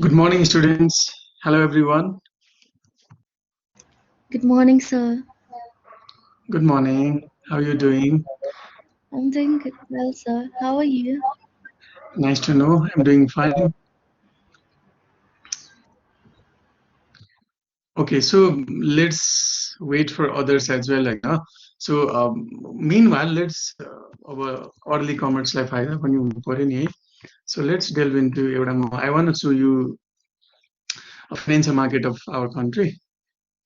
Good morning, students. Hello, everyone. Good morning, sir. Good morning. How are you doing? I'm doing good, well, sir. How are you? Nice to know. I'm doing fine. Okay, so let's wait for others as well. Meanwhile, let's our early commerce life either when you put in here. So let's delve into I want to show you a financial market of our country,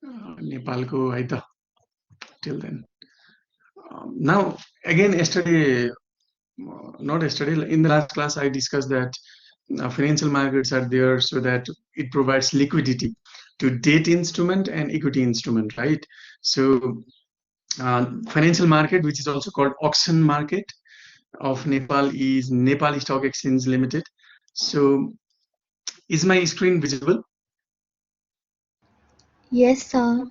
Nepal ko aita till then. Now again, not yesterday, in the last class, I discussed that financial markets are there so that it provides liquidity to debt instrument and equity instrument, right? So financial market, which is also called auction market of Nepal, is Nepal Stock Exchange Limited. So is my screen visible? Yes, sir.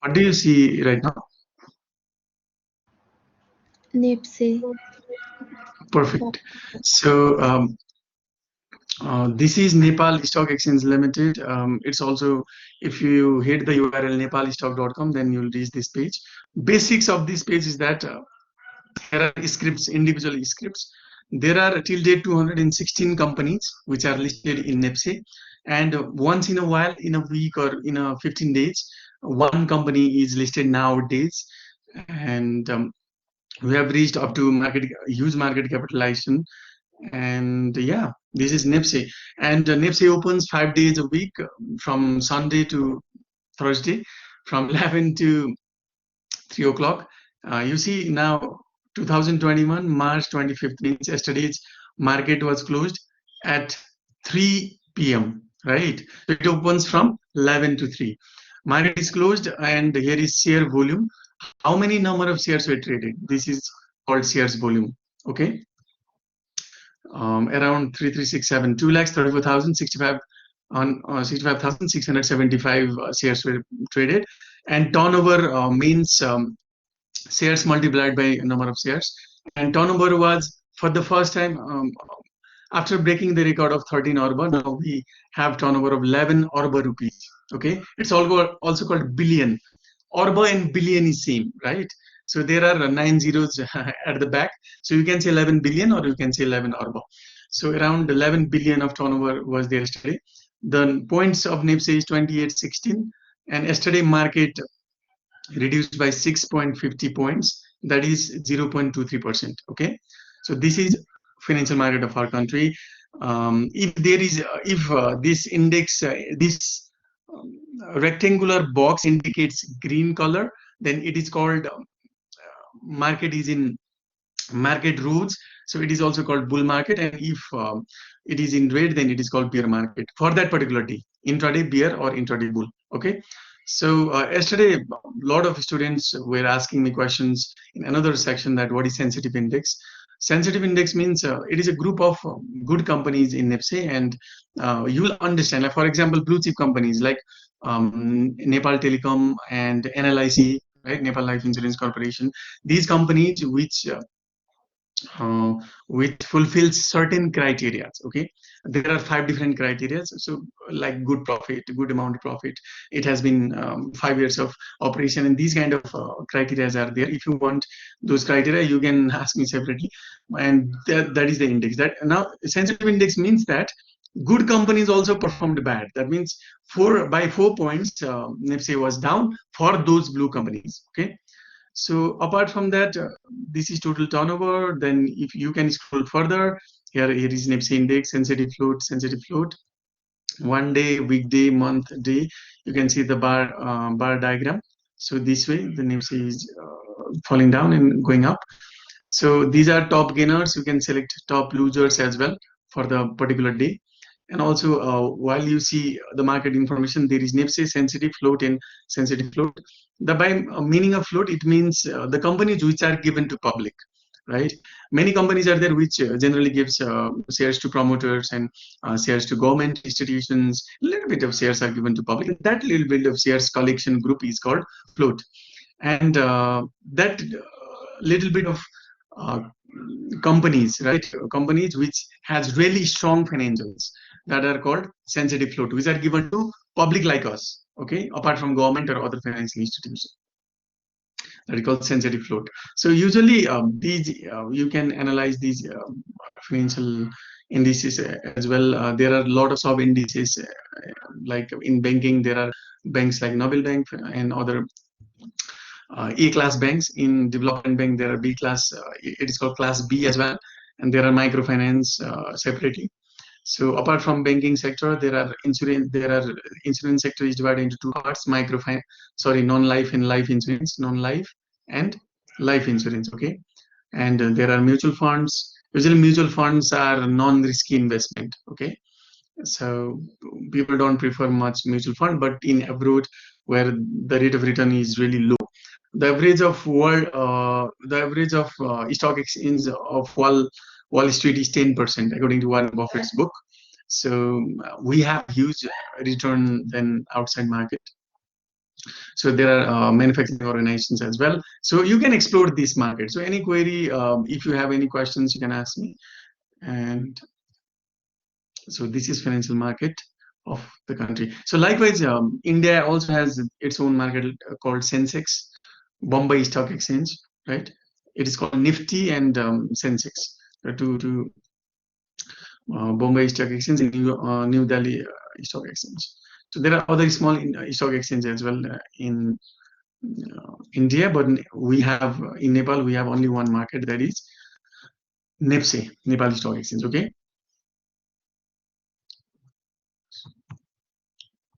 What do you see right now? Nipsey. Perfect. So this is Nepal Stock Exchange Limited. It's also, if you hit the URL nepalstock.com, then you'll reach this page. Basics of this page is that there are scripts, individual scripts. There are till date 216 companies which are listed in NEPSE, and once in a while, in a week or in a 15 days, one company is listed nowadays, and we have reached up to huge market capitalization. And yeah, this is NEPSE, and NEPSE opens 5 days a week, from Sunday to Thursday, from 11 to 3 o'clock. You see now 2021 March 25th means yesterday's market was closed at 3 p.m. Right? So it opens from 11 to 3. Market is closed, and here is share volume. How many number of shares were traded? This is called shares volume. Okay. Around 3367, 2,34,065 on 65,675 shares were traded, and turnover means shares multiplied by number of shares, and turnover was for the first time, after breaking the record of 13 orba. Now we have turnover of 11 orba rupees. Okay, it's also called billion. Orba and billion is same, right? So there are nine zeros at the back, so you can say 11 billion or you can say 11 orba. So around 11 billion of turnover was there yesterday. The points of NIPSE is 2816, and yesterday market reduced by 6.50 points, that is 0.23%. Okay, so this is financial market of our country. If this index, this rectangular box indicates green color, then it is called market is in market rules, so it is also called bull market. And if it is in red, then it is called bear market for that particular day, intraday bear or intraday bull. Okay, so yesterday a lot of students were asking me questions in another section, that what is sensitive index. Sensitive index means it is a group of good companies in NEPSE, and you will understand, like for example blue chip companies like Nepal Telecom and NLIC, right, Nepal Life Insurance Corporation. These companies uh, which fulfills certain criteria. Okay, there are 5 different criteria. So like good profit, good amount of profit, it has been 5 years of operation, and these kind of criteria are there. If you want those criteria, you can ask me separately, and that is the index. That now sensitive index means that good companies also performed bad. That means 4 by 4 points, NIPSE was down for those blue companies. Okay, so apart from that, this is total turnover. Then if you can scroll further, here is NIPSE index, sensitive float, 1 day, weekday, month, day. You can see the bar diagram. So this way, the NIPSE is falling down and going up. So these are top gainers. You can select top losers as well for the particular day. And also, while you see the market information, there is NIPSE sensitive float and sensitive float. The by meaning of float, it means the companies which are given to public, right? Many companies are there which generally gives shares to promoters and shares to government institutions. A little bit of shares are given to public. And that little bit of shares collection group is called float. And that little bit of uh, companies, right? Companies which has really strong financials, that are called sensitive float, which are given to public like us, okay, apart from government or other financial institutions. That is called sensitive float. So usually these you can analyze these financial indices as well. There are a lot of sub indices, like in banking there are banks like Nobel Bank and other A-class banks. In development bank there are B-class, it is called class B as well, and there are microfinance separately. So apart from banking sector, there are insurance. There are insurance sector is divided into two parts: non-life and life insurance, non-life and life insurance. Okay, and there are mutual funds. Usually, mutual funds are non-risky investment. Okay, so people don't prefer much mutual fund, but in abroad where the rate of return is really low, the average of stock exchange of Wall Street is 10%, according to Warren Buffett's book. So we have huge return than outside market. So there are manufacturing organizations as well. So you can explore this market. So any query, if you have any questions, you can ask me. And so this is financial market of the country. So likewise, India also has its own market called Sensex, Bombay Stock Exchange, right? It is called Nifty and Sensex. To Bombay Stock Exchange and New Delhi Stock Exchange. So there are other small stock exchanges as well in India, but we have in Nepal we have only one market, that is NEPSE, Nepal Stock Exchange. Okay.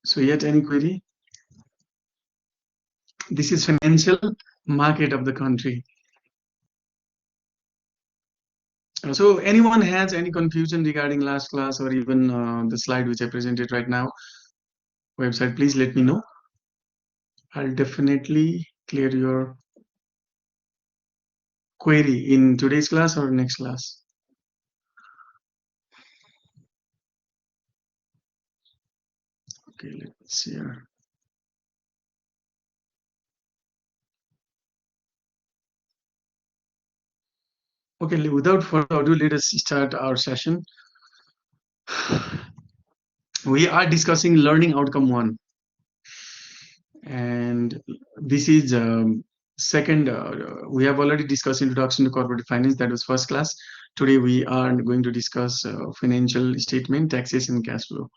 So yet any query? This is financial market of the country. So anyone has any confusion regarding last class or even the slide which I presented right now, website, please let me know. I'll definitely clear your query in today's class or next class. Okay, let's see here. Okay, without further ado, let us start our session. We are discussing learning outcome 1. And this is second, we have already discussed introduction to corporate finance, that was first class. Today we are going to discuss financial statement, taxes and cash flow.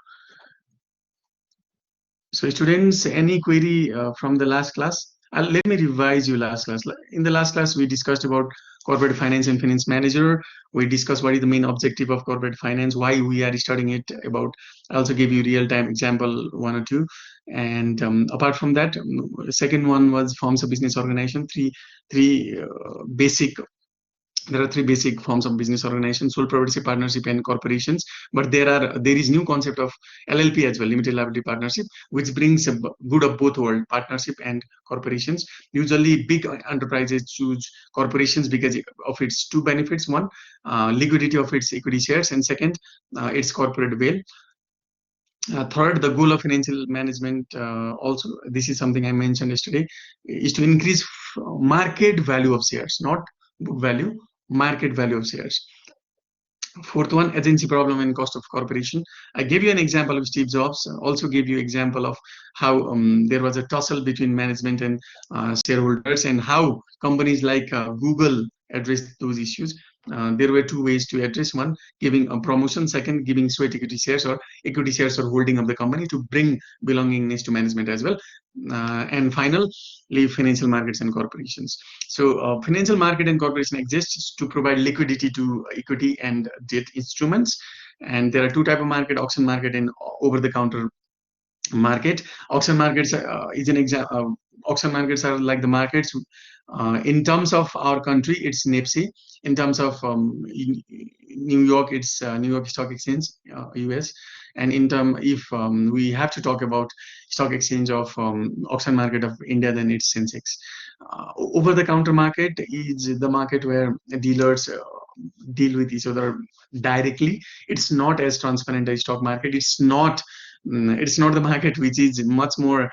So students, any query from the last class? Let me revise you last class. In the last class, we discussed about corporate finance and finance manager. We discussed what is the main objective of corporate finance, why we are studying it about. I also gave you real-time example 1 or 2. And apart from that, second one was forms of business organization. There are three basic forms of business organization: sole proprietorship, partnership, and corporations. But there is new concept of LLP as well, limited liability partnership, which brings a good of both world, partnership and corporations. Usually big enterprises choose corporations because of its two benefits: one, liquidity of its equity shares, and second, its corporate wealth. Third, the goal of financial management, also this is something I mentioned yesterday, is to increase market value of shares, not book value, market value of shares. Fourth one, agency problem and cost of corporation. I gave you an example of Steve Jobs. Also gave you example of how there was a tussle between management and shareholders, and how companies like Google addressed those issues. There were two ways to address: one, giving a promotion; second, giving sweat equity shares or holding of the company to bring belongingness to management as well. And finally, financial markets and corporations. So financial market and corporation exists to provide liquidity to equity and debt instruments. And there are two type of market: auction market and over-the-counter market. Auction markets is an example. Auction markets are like the markets. In terms of our country, it's NEPSI. In terms of New York, it's New York Stock Exchange, US. And in term, if we have to talk about stock exchange of auction market of India, then it's Sensex. Over-the-counter market is the market where dealers deal with each other directly. It's not as transparent as stock market. It's not It's not the market which is much more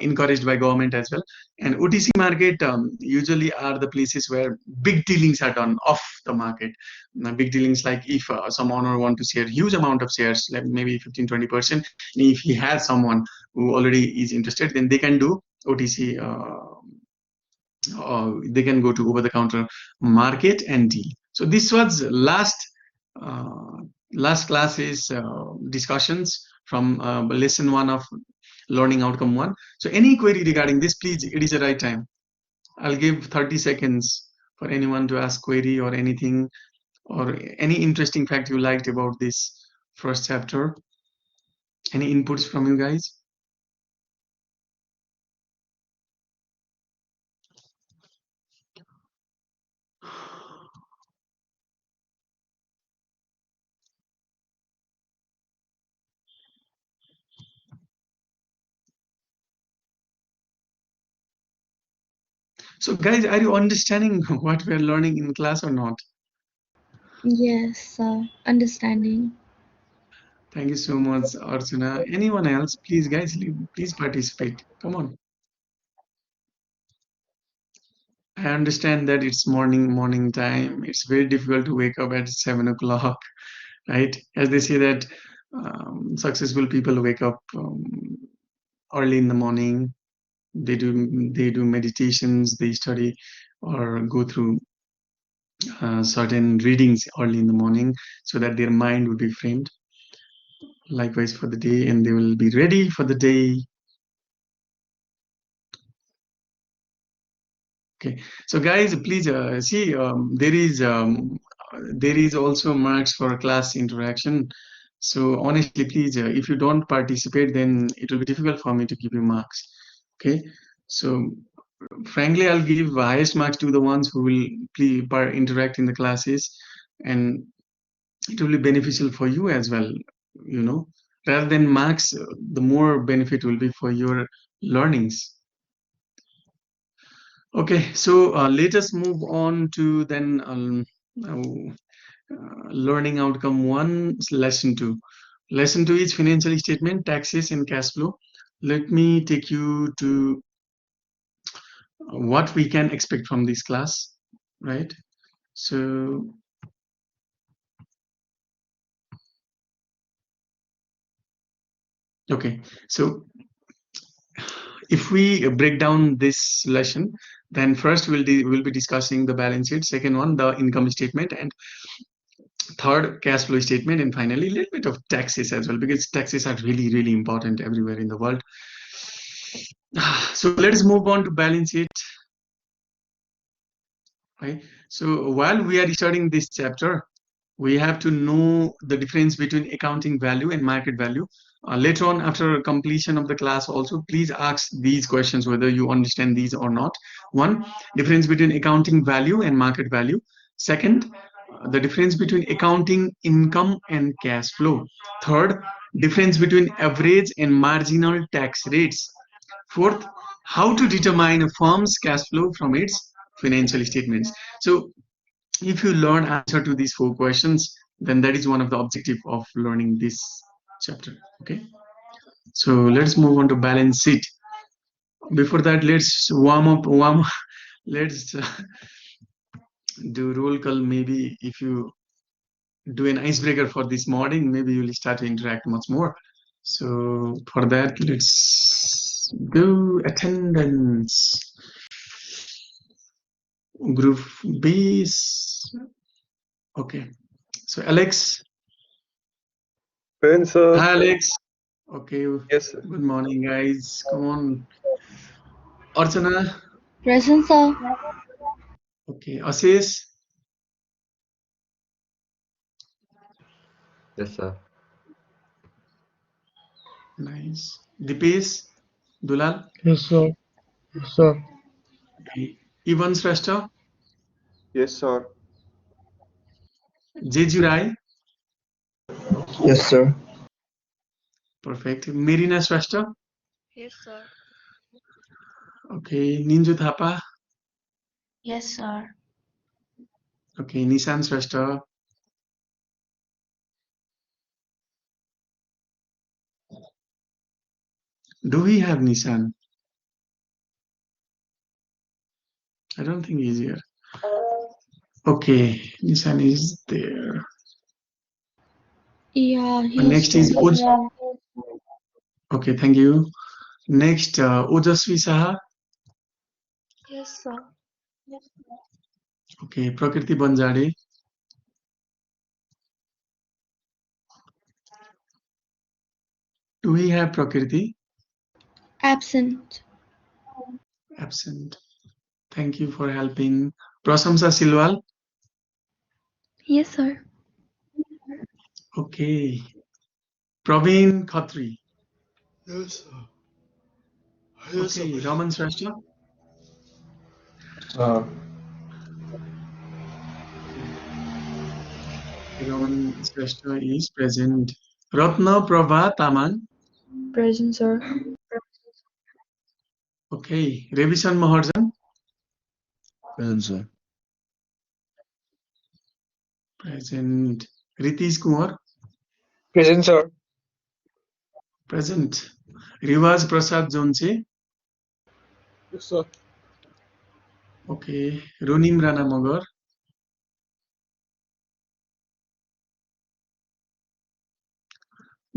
encouraged by government as well. And OTC market usually are the places where big dealings are done off the market. Big dealings, like if some owner want to share huge amount of shares, like maybe 15-20%, if he has someone who already is interested, then they can do OTC. They can go to over the counter market and deal. So this was uh, last classes discussions from lesson 1 of learning outcome 1. So any query regarding this, please, it is the right time. I'll give 30 seconds for anyone to ask query or anything, or any interesting fact you liked about this first chapter. Any inputs from you guys? So guys, are you understanding what we are learning in class or not? Yes, sir. Understanding. Thank you so much, Archana. Anyone else? Please, guys, please participate. Come on. I understand that it's morning time. It's very difficult to wake up at 7 o'clock, right? As they say that successful people wake up early in the morning. They do meditations. They study or go through certain readings early in the morning so that their mind will be framed. Likewise for the day, and they will be ready for the day. Okay, so guys, please see, there is also marks for class interaction. So honestly, please, if you don't participate, then it will be difficult for me to give you marks. Okay, so frankly, I'll give highest marks to the ones who will interact in the classes, and it will be beneficial for you as well. You know, rather than marks, the more benefit will be for your learnings. Okay, so let us move on to then learning outcome 1, lesson 2. Lesson 2 is financial statement, taxes, and cash flow. Let me take you to what we can expect from this class, right? So, okay, so if we break down this lesson, then first we'll be discussing the balance sheet, second one the income statement, and third cash flow statement, and finally a little bit of taxes as well, because taxes are really important everywhere in the world. So let's move on to balance sheet, right? So while we are studying this chapter, we have to know the difference between accounting value and market value. Later on, after completion of the class also, please ask these questions whether you understand these or not. One, difference between accounting value and market value. Second, the difference between accounting income and cash flow. Third, difference between average and marginal tax rates. Fourth, how to determine a firm's cash flow from its financial statements. So if you learn answer to these 4 questions, then that is one of the objective of learning this chapter. Okay, so let's move on to balance sheet. Before that, let's warm up. Let's do roll call. Maybe if you do an icebreaker for this morning, maybe you'll start to interact much more. So for that, let's do attendance. Group B. Okay, so Alex. Present, sir. Hi, Alex. Okay, Yes, sir. good morning, guys. Come on. Archana. Present, sir. Okay, Ashish. Yes, sir. Nice. Dipesh. Dulal. Yes, sir. Yes, sir. Okay. Ivan Shrestha. Yes, sir. Jeju Rai. Yes, sir. Perfect. Mirina Shrestha. Yes, sir. Okay. Ninju Thapa. Yes, sir. Okay. Nishan Shrestha. Do we have Nissan? I don't think he's here. Okay, Nissan is there. Yeah, Next is okay, thank you. Next, Ojasvi Saha. Yes, sir. Okay, Prakriti Banjare. Do we have Prakriti? absent. Absent. Thank you for helping. Prasamsa Silwal. Yes, sir. Okay. Praveen Khatri. Yes, sir. Okay, Raman Srashtra. Uh, Raman Srashtra is present. Ratna Prabha Tamang. Present, sir. Okay. Revisan Maharjan. Present, sir. Present. Ritish Kumar. Present, sir. Present. Rivaz Prasad Jonse. yes, sir. Okay. Ronim Rana Magar.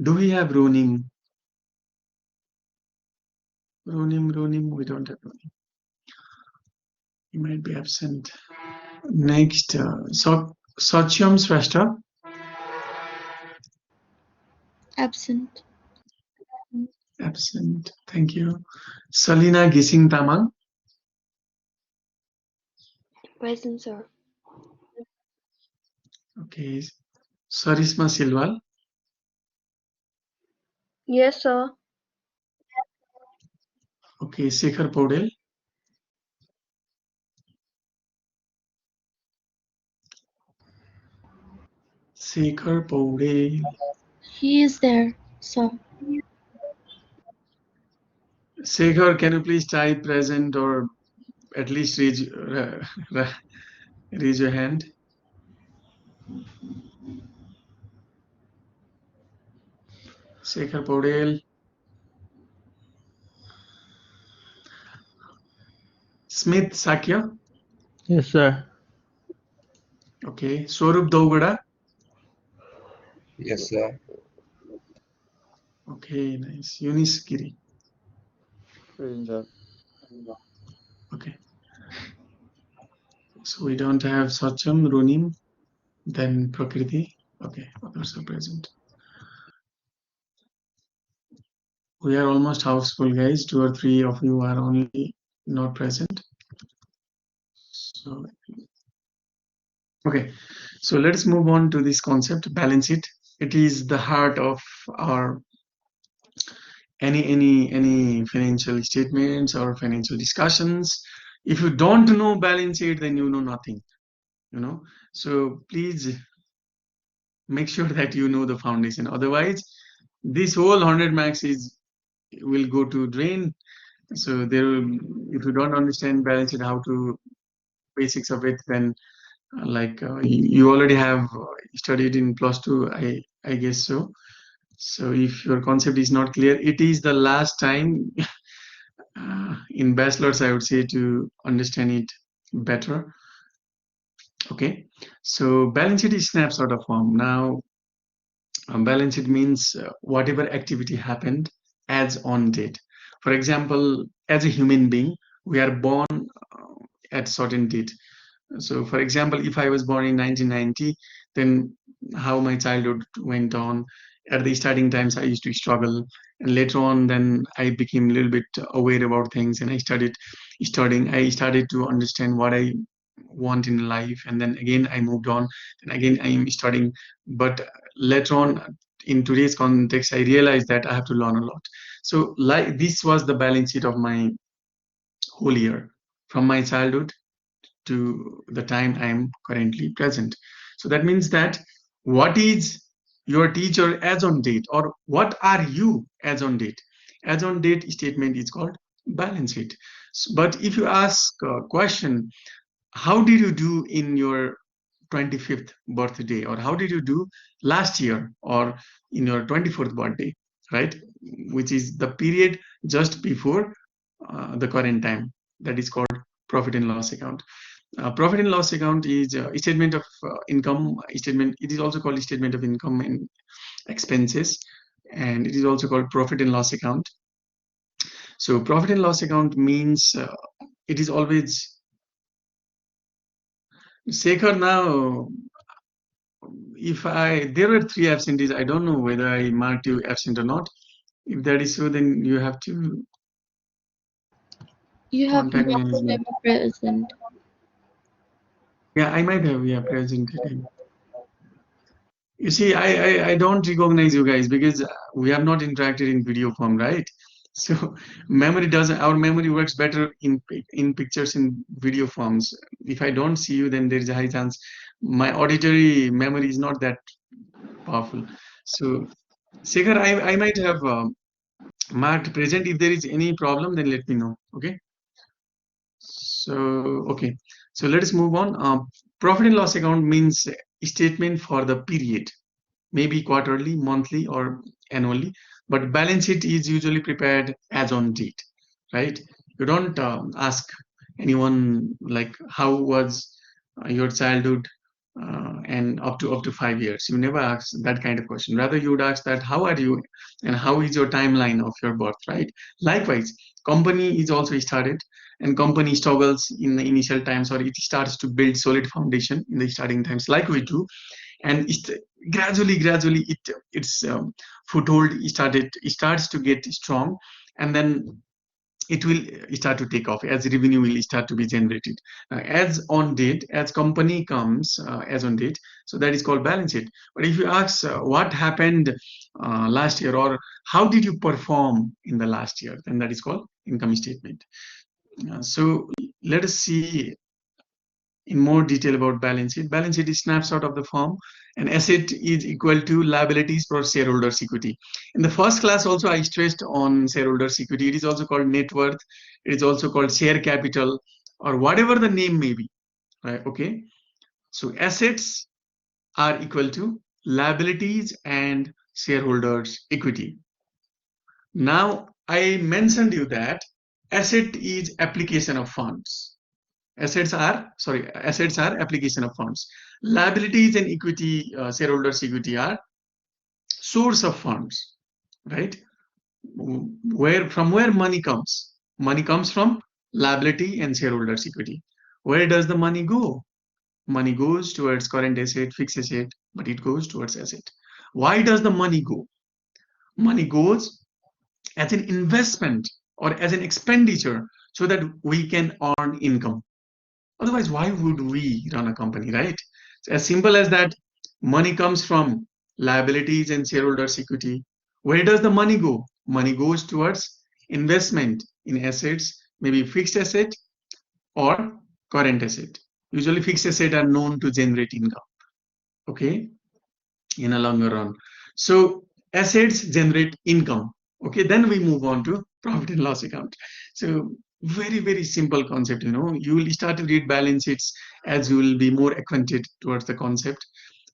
Do we have Ronim? Ronim, we don't have Ronim. He might be absent. Next, Satyam Srashtra. Absent. Absent. Thank you. Salina Gising Tamang. Present, sir. Okay. Sarisma Silwal. Yes, sir. Okay. Shekhar Podel. Shekhar Podel. He is there, sir. Shekhar, can you please type present or at least raise your hand? Shekhar Podel. Smith Sakya. Yes, sir. Okay. Swarup Daugada. Yes, sir. Okay, nice. Eunice Giri. Present, sir. Okay. So we don't have Sacham, Ronim, then Prakriti. Okay, others are present. We are almost houseful, guys. 2 or 3 of you are only not present. So, okay. So let's move on to this concept, balance sheet. It is the heart of our any financial statements or financial discussions. If you don't know balance sheet, then you know nothing. So please make sure that you know the foundation. Otherwise, this whole 100 marks will go to drain. So if you don't understand balance sheet, how to basics of it, then you already have studied in +2, I guess so. So if your concept is not clear, it is the last time in bachelor's, I would say, to understand it better. Okay, so balance sheet is snapshot of form. Now, balance sheet means whatever activity happened as on date. For example, as a human being, we are born at certain date. So, for example, if I was born in 1990, then how my childhood went on. At the starting times, I used to struggle, and later on, then I became a little bit aware about things, and I started studying. I started to understand what I want in life, and then again I moved on, and again I am studying. But later on, in today's context, I realized that I have to learn a lot. So, like this was the balance sheet of my whole year, from my childhood to the time I am currently present. So that means that what is your teacher as on date, or what are you as on date? As on date statement is called balance sheet. But if you ask a question, how did you do in your 25th birthday, or how did you do last year, or in your 24th birthday, right? Which is the period just before the current time. That is called profit and loss account. Profit and loss account is a statement of income statement. It is also called statement of income and expenses, and it is also called profit and loss account. So profit and loss account means it is always Sekhar. Now, if there were three absentees, I don't know whether I marked you absent or not. If that is so, then you have to You have contact marked management. him present. Yeah, I might have, yeah, presented him. You see, I don't recognize you guys because we have not interacted in video form, right? So memory doesn't, our memory works better in pictures in video forms. If I don't see you, then there is a high chance my auditory memory is not that powerful. So Sekhar, I might have marked present. If there is any problem, then let me know. Okay. So okay. So let us move on. Profit and loss account means a statement for the period, maybe quarterly, monthly, or annually. But balance sheet is usually prepared as on date, right? You don't ask anyone like how was your childhood and up to 5 years. You never ask that kind of question. Rather, you would ask that how are you and how is your timeline of your birth, right? Likewise, company is also started and company struggles in the initial times, or it starts to build solid foundation in the starting times, like we do, and gradually its foothold starts to get strong, and then it will start to take off as revenue will start to be generated as on date, as company comes as on date. So that is called balance sheet. But if you ask what happened last year, or how did you perform in the last year, then that is called income statement. So let us see in more detail about balance sheet. Balance sheet is snapshot of the firm. An asset is equal to liabilities for shareholders' equity. In the first class, also I stressed on shareholders' equity. It is also called net worth. It is also called share capital, or whatever the name may be. Right? Okay. So assets are equal to liabilities and shareholders' equity. Now I mentioned you that asset is application of funds. Assets are application of funds. Liabilities and equity, shareholders equity, are source of funds, right? Where money comes? Money comes from liability and shareholders equity. Where does the money go? Money goes towards current asset, fixed asset, but it goes towards asset. Why does the money go? Money goes as an investment or as an expenditure so that we can earn income. Otherwise, why would we run a company, right? It's as simple as that. Money comes from liabilities and shareholders' equity. Where does the money go? Money goes towards investment in assets, maybe fixed asset or current asset. Usually, fixed assets are known to generate income, okay, in a longer run. So, assets generate income. Okay, then we move on to profit and loss account. So, very simple concept. You will start to read balance sheets as you will be more acquainted towards the concept.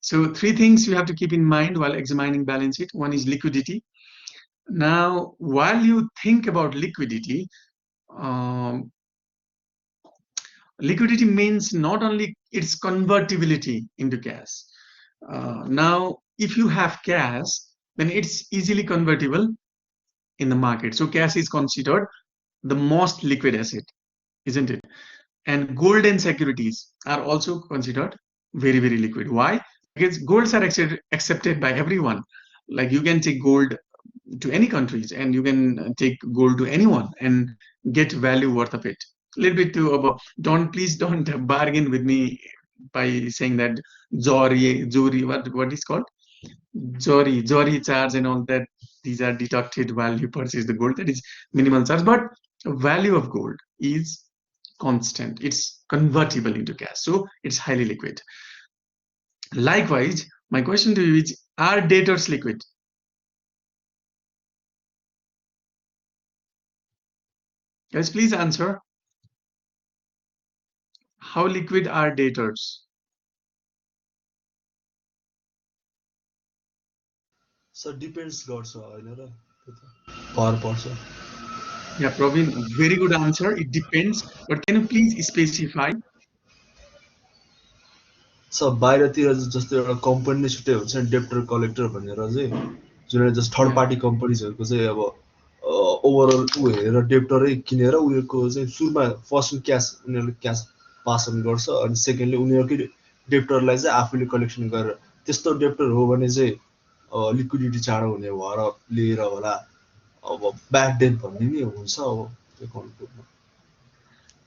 So three things you have to keep in mind while examining balance sheet. One is liquidity. Now, while you think about liquidity, um, liquidity means not only its convertibility into cash. Now, if you have cash, then it's easily convertible in the market. So cash is considered the most liquid asset, isn't it? And gold and securities are also considered very liquid. Why? Because golds are accepted by everyone. Like you can take gold to any countries and you can take gold to anyone and get value worth of it. A little bit too about, please don't bargain with me by saying that jori, what is called jori charge and all that. These are deducted while you purchase the gold. That is minimal charge, but value of gold is constant. It's convertible into cash, so it's highly liquid. Likewise, my question to you is: are debtors liquid? Guys, please answer. How liquid are debtors? Sir depends गर्छ होइन र त्यो त भर पर्छ Yeah, Praveen, very good answer. It depends, but can you please specify? सब बाहिरतिर जस्तो एउटा कम्पनी नै छुट्टै हुन्छ नि डेप्टर कलेक्टर भनेर चाहिँ जुन जस्ट थर्ड Yeah, पार्टी कम्पनीजहरूको चाहिँ अब ओभरअल ऊ हेरेर डेप्टरै किनेर उनीहरूको चाहिँ सुरुमा फर्स्ट क्यास उनीहरूले क्यास पासन गर्छ अनि सेकेन्डली उनीहरूकै डेप्टरलाई चाहिँ आफूले कलेक्सन गरेर त्यस्तो डेप्टर हो भने चाहिँ लिक्विडिटी चाँडो हुने भएर लिएर होला अब ब्याड डेट भन्ने नि हुन्छ अब एकाउन्टको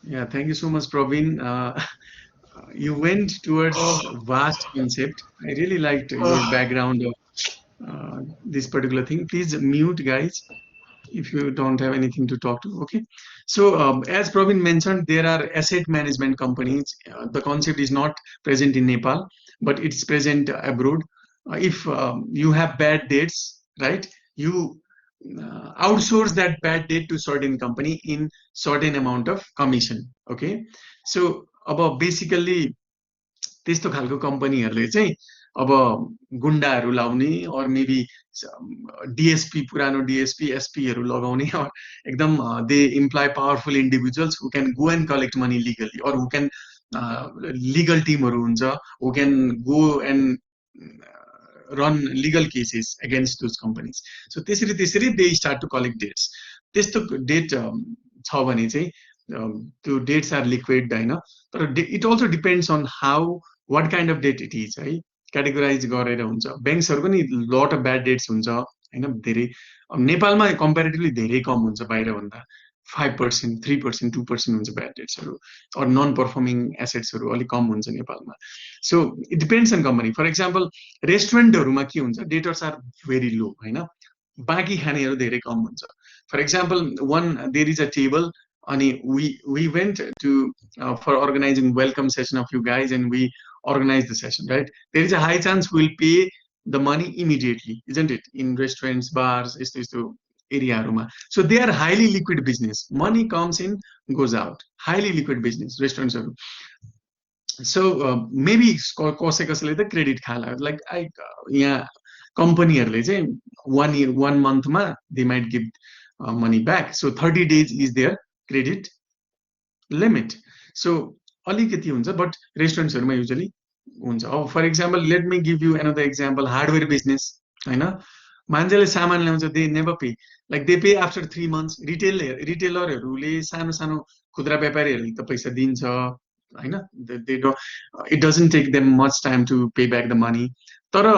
yeah. Thank you so much, Praveen. You went towards vast concept. I really liked your background of this particular thing. Please mute, guys, if you don't have anything to talk to. Okay. So, as Praveen mentioned, there are asset management companies. The concept is not present in Nepal, but it's present abroad. If you have bad debts, right, you outsource that bad debt to certain company in certain amount of commission. Okay. So, अब basically त्यस्तो खालको कम्पनीहरूले चाहिँ अब गुन्डाहरू लाउने or maybe DSP पुरानो DSP एसपीहरू लगाउने अर एकदम they employ powerful individuals who can go and collect money legally or who can legal टिमहरू हुन्छ who can go and run legal cases against those companies so त्यसरी they start to collect debts त्यस्तो debt छ भने चाहिँ त्यो debts are liquid होइन तर it also depends on how what kind of debt it is है categorise गरेर हुन्छ ब्याङ्क्सहरू पनि लट अफ ब्याड डेट्स हुन्छ होइन धेरै नेपालमा कम्पेरिटिभली धेरै कम हुन्छ बाहिरभन्दा 5%, 3%, 2% हुन्छ ब्याड डेट्सहरू अर नन पर्फर्मिङ एसेट्सहरू अलिक कम हुन्छ नेपालमा so it depends on company for example रेस्टुरेन्टहरूमा के हुन्छ डेटर्स आर भेरी लो होइन बाँकी खानेहरू धेरै कम हुन्छ for example one there is a table अनि we went to for organizing welcome session of you guys and we organize the session right there is a high chance we'll pay the money immediately isn't it in restaurants bars यस्तो एरियाहरूमा so they are highly liquid business money comes in goes out highly liquid business restaurants so maybe कसैले त credit खाला like I यहाँ कम्पनीहरूले चाहिँ 1 year 1 monthमा they might give money back so 30 days is their credit limit so अलिकति हुन्छ but रेस्टुरेन्ट्सहरूमा usually हुन्छ अब for example late me give you another example hardware business होइन मान्छेले सामान ल्याउँछ दे नेभर पे लाइक दे पे आफ्टर 3 months रिटेलरहरूले सानो सानो खुद्रा व्यापारीहरूले त पैसा दिन्छ होइन they don't it doesn't take them much time to pay back the money तर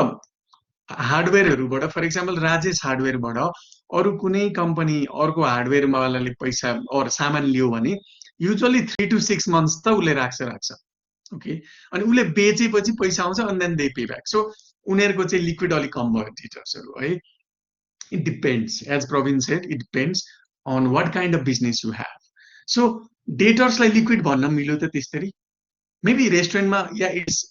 हार्डवेयरहरूबाट फर इक्जाम्पल राजेश हार्डवेयरबाट अरू कुनै कम्पनी अर्को हार्डवेयरवालाले पैसा अरू सामान लियो भने युजली 3 to 6 months त उसले राख्छ ओके अनि उसले बेचेपछि पैसा आउँछ अनि देन दे पे ब्याक सो उनीहरूको चाहिँ लिक्विड अलिक कम भयो डेटर्सहरू है it depends as Praveen said it depends on what kind of business you have so डेटर्सलाई लिक्विड भन्न मिल्यो त त्यसरी मेबी रेस्टुरेन्टमा या it's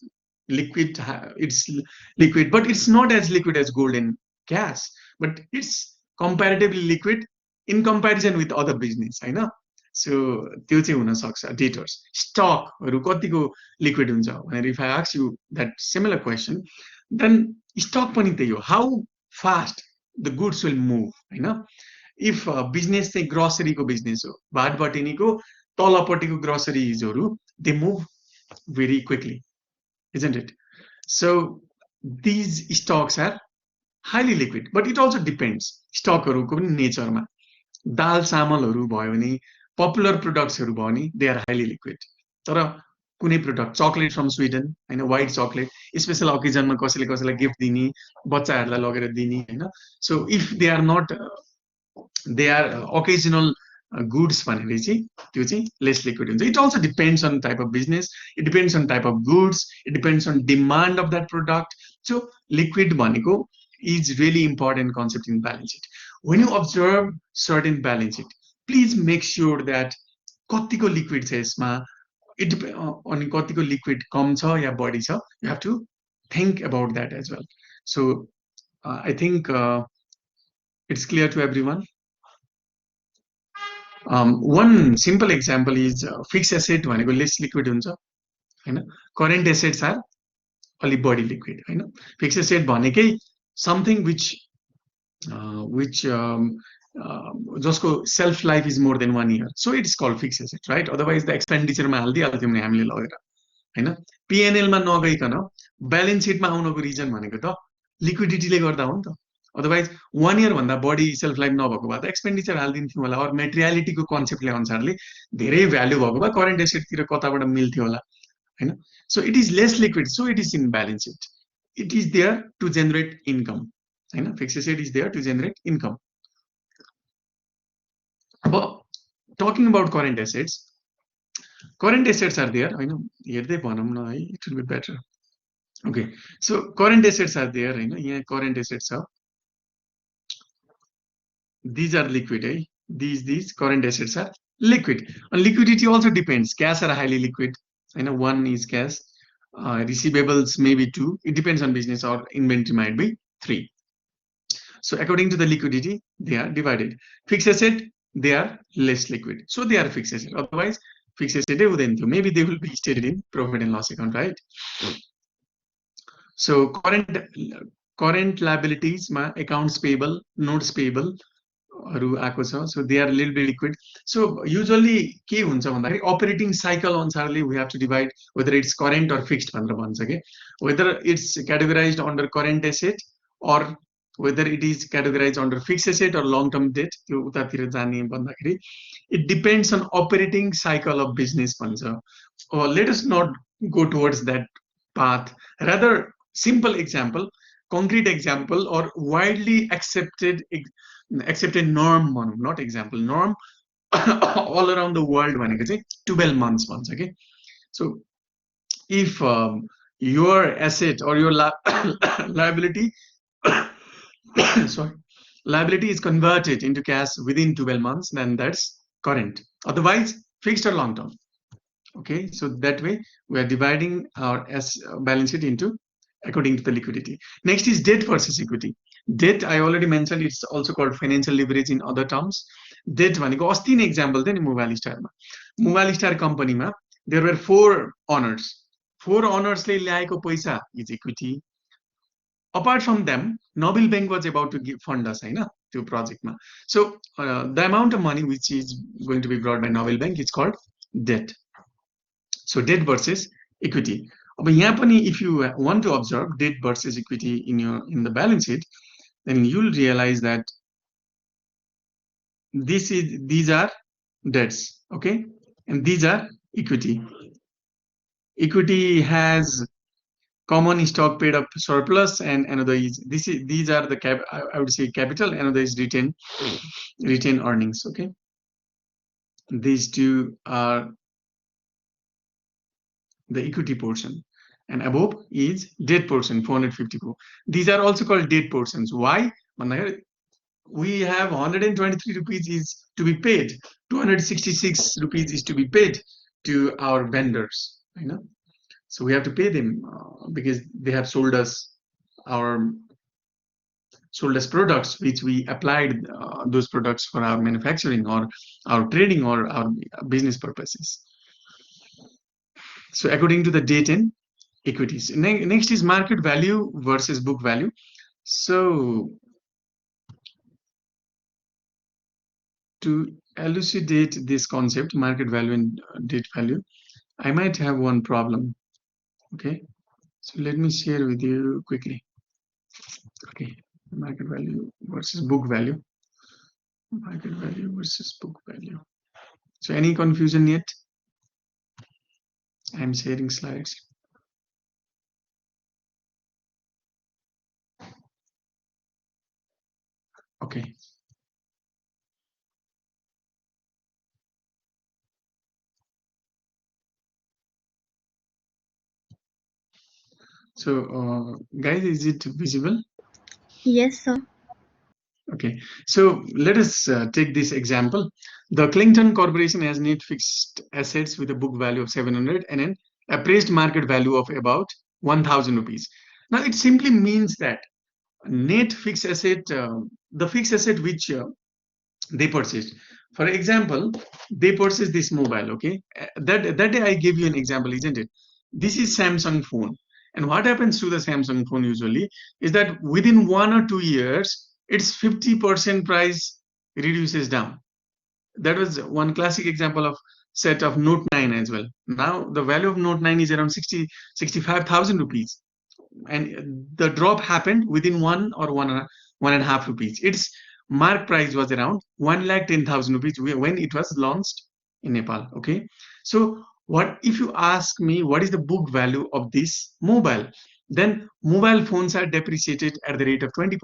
liquid it's liquid but it's not as liquid as gold and cash but it's comparatively liquid in comparison with other business होइन सो त्यो चाहिँ हुन सक्छ डेटर्स स्टकहरू कतिको लिक्विड हुन्छ भनेर if I ask you that similar question then stock पनि त्यही हो how fast the goods will move होइन इफ बिजनेस चाहिँ ग्रोसरीको बिजनेस हो भाटबटिनीको तलपट्टिको ग्रोसरिजहरू they move very quickly isn't it? So these stocks are highly liquid, but it also depends. स्टकहरूको पनि नेचरमा दाल चामलहरू भयो भने पपुलर प्रोडक्ट्सहरू भयो भने दे आर हाइली लिक्विड तर कुनै प्रोडक्ट चक्लेट फ्रम स्विडन होइन व्हाइट चक्लेट स्पेसल अकेजनमा कसैलाई गिफ्ट दिने बच्चाहरूलाई लगेर दिने होइन so if they are not they are occasional goods भनेर चाहिँ त्यो चाहिँ लेस लिक्विड हुन्छ it also depends on type of business it depends on type of goods it depends on demand of that product so liquid भनेको is really important concept in balance sheet when you observe certain balance seat please make sure that कतिको liquid छ यसमा अनि कतिको liquid कम छ या बढी छ you have to think about that as well so I think it's clear to everyone one simple example is fixed asset भनेको लेस लिक्विड हुन्छ हैन करेन्ट एसेट्स आर अलि बढी लिक्विड हैन फिक्स्ड एसेट भनेकै समथिङ which जसको self life is more than 1 year, so it's called fixed asset, right? Otherwise the expenditure मा हाल्दिहाल्थ्यौँ भने हामीले लगेर हैन, PNL मा नगइकन ब्यालेन्स सिटमा आउनको रिजन भनेको त लिक्विडिटीले गर्दा हो नि त। अदरवाइज 1 year भन्दा बढी सेल्फ लाइफ नभएको भए त एक्सपेन्डिचर हालिदिन्थ्यौँ होला, अर मेटेरियालिटीको कन्सेप्टले अनुसारले धेरै भ्यालु भएको भए करेन्ट एसेटतिर कताबाट मिल्थ्यो होला हैन। So it is less liquid, so it is in balance sheet, it is there to generate income हैन। Fixed asset is there to generate income. अब talking about current assets are there हैन, हेर्दै भनौँ न है, it will be better. Okay, so current assets are there हैन, यहाँ current assets छ, these are liquid, eh? These current assets are liquid. And liquidity also depends. Cash are highly liquid. I know one is cash. Receivables maybe 2. It depends on business, or inventory might be 3. So according to the liquidity, they are divided. Fixed asset, they are less liquid, so they are fixed asset. Otherwise, fixed asset maybe they will be stated in profit and loss account, right? So current liabilities, accounts payable, notes payable, so they are a little bit liquid. So usually के हुन्छ भन्दाखेरि operating cycle अनुसारले we have to divide whether it's current or fixed भनेर भन्छ के, whether it's categorized under current asset or whether it is categorized under fixed asset or long term debt, त्यो उतातिर जाने भन्दाखेरि it depends on operating cycle of business भन्छ। Let us not go towards that path, rather simple example, concrete example, or widely accepted norm, not example, norm all around the world भनेको चाहिँ 12 months भन्छ के। So if your asset or your liability sorry, liability is converted into cash within 12 months, then that's current. Otherwise fixed or long term. Okay, so that way we are dividing our balance sheet into according to the liquidity. Next is debt versus equity. Debt, I already mentioned, it's also called financial leverage in other terms. Debt भनेको अस्ति नै example थियो नि mobile स्टारमा। Mobile star कम्पनीमा there were 4 owners. 4 owners ले ल्याएको पैसा is equity. Apart from them, Nobel Bank was about to fund us हैन त्यो प्रोजेक्टमा. So the amount of money which is going to be brought by Nobel Bank is called debt. So debt versus equity. अब यहाँ पनि if you want to observe debt versus equity in the balance sheet, then you'll realize that these are debts, okay, and these are equity. Equity has common stock paid up surplus, and another is these are the I would say capital, another is retained earnings. Okay, these two are the equity portion, and above is debt portion 454. These are also called debt portions. Why? We have 123 rupees is to be paid, 266 rupees is to be paid to our vendors, you know, so we have to pay them because they have sold us products which we applied those products for our manufacturing or our trading or our business purposes. So according to the debt and equities. Next is market value versus book value. So to elucidate this concept, market value and debt value, I might have one problem. Okay, so let me share with you quickly. Okay, market value versus book value. Market value versus book value. So any confusion yet? I'm sharing slides. Okay. So guys, is it visible? Yes, sir. Okay, so let us take this example. The Clinton Corporation has net fixed assets with a book value of 700 and an appraised market value of about 1,000 rupees. Now it simply means that net fixed asset, the fixed asset which they purchased. For example, they purchased this mobile. Okay, that day I gave you an example, isn't it? This is Samsung phone, and what happens to the Samsung phone usually is that within 1 or 2 years, its 50% price reduces down. That was one classic example of set of Note 9 as well. Now the value of Note 9 is around 65,000 rupees, and the drop happened within one and a half rupees. Its mark price was around 1,10,000 rupees when it was launched in Nepal. Okay, so what if you ask me what is the book value of this mobile? Then mobile phones are depreciated at the rate of 20%.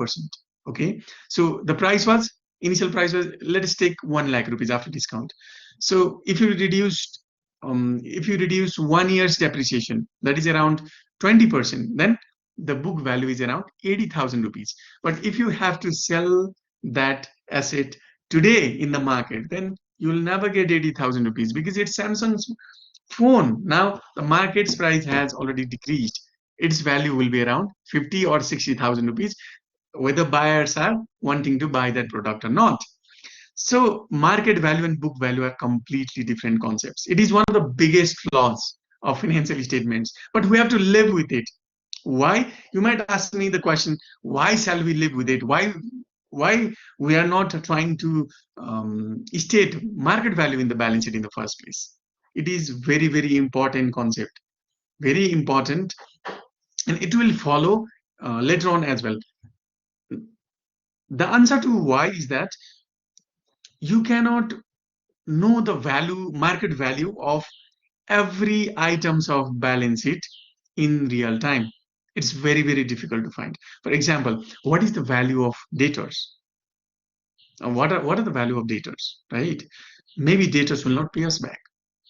Okay, so the price was initial price was, let us take 1 lakh rupees after discount. So if you reduce 1 year's depreciation, that is around 20%, then the book value is around 80,000 rupees. But if you have to sell that asset today in the market, then you will never get 80,000 rupees because it's Samsung's phone. Now the market's price has already decreased. Its value will be around 50 or 60,000 rupees, whether buyers are wanting to buy that product or not. So market value and book value are completely different concepts. It is one of the biggest flaws of financial statements, but we have to live with it. Why? You might ask me the question, why shall we live with it? Why we are not trying to state market value in the balance sheet in the first place? It is very, very important concept, very important, and it will follow later on as well. The answer to why is that you cannot know the market value of every items of balance sheet in real time. It's very, very difficult to find. For example, what is the value of debtors? What are the value of debtors, right? Maybe debtors will not pay us back,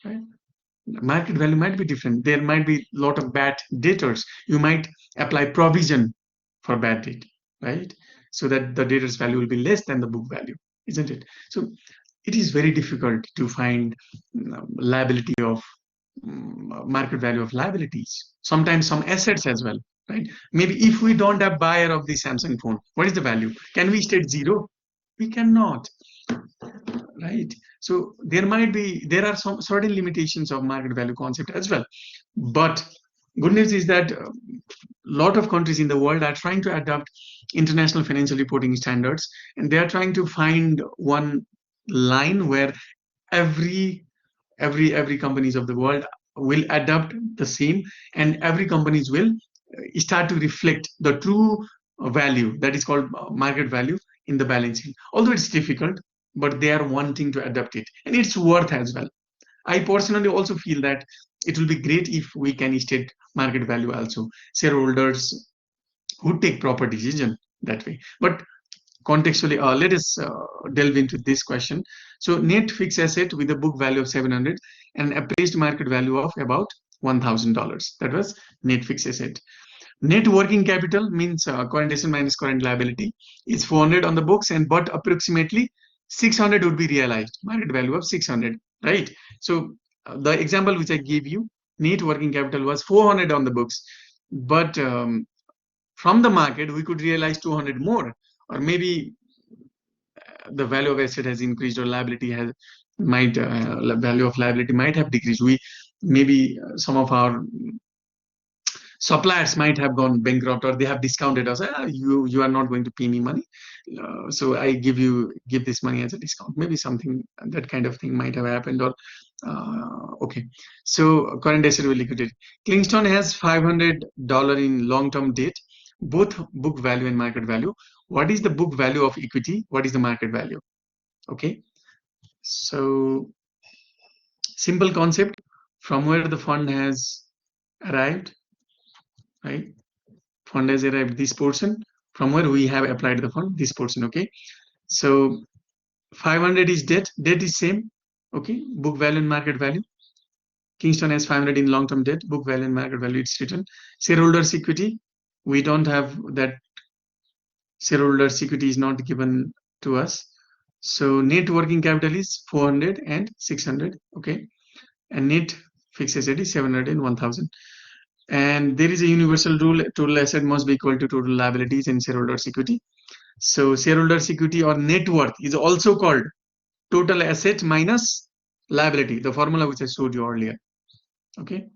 right? Market value might be different. There might be a lot of bad debtors. You might apply provision for bad debt, right? So that the debtor's value will be less than the book value, isn't it? So it is very difficult to find liability of market value of liabilities. Sometimes some assets as well, right? Maybe if we don't have buyer of the Samsung phone, what is the value? Can we state zero? We cannot, right? So there are some certain limitations of market value concept as well. But good news is that a lot of countries in the world are trying to adopt international financial reporting standards, and they are trying to find one line where every companies of the world will adopt the same, and every companies will start to reflect the true value that is called market value in the balance sheet. Although it's difficult, but they are wanting to adapt it, and it's worth as well. I personally also feel that it will be great if we can state market value also. Shareholders would take proper decision that way. But contextually, let us delve into this question. So net fixed asset with a book value of 700 and appraised market value of about $1,000. That was net fixed asset. Net working capital means current asset minus current liability is 400 on the books, and but approximately 600 would be realized, market value of 600, right? So the example which I gave you, net working capital was 400 on the books, but from the market we could realize 200 more, or maybe the value of asset has increased, or liability has value of liability might have decreased. We maybe some of our suppliers might have gone bankrupt, or they have discounted us. You are not going to pay me money, so I give this money as a discount. Maybe something that kind of thing might have happened. Or okay, so current asset with liquidity. Kingston has $500 in long-term debt, both book value and market value. What is the book value of equity? What is the market value? Okay, so simple concept, from where the fund has arrived, right? Fund has arrived this portion, from where we have applied the fund this portion. Okay, so 500 is debt is same. Okay, book value and market value. Kingston has 500 in long-term debt, book value and market value, it's written. Shareholders equity, we don't have that. Shareholders equity is not given to us. So net working capital is 400 and 600. Okay, and net fixed asset is 700 and 1000. And there is a universal rule: total asset must be equal to total liabilities in shareholders equity. So shareholders equity or net worth is also called total asset minus liability, the formula which I showed you earlier. Okay,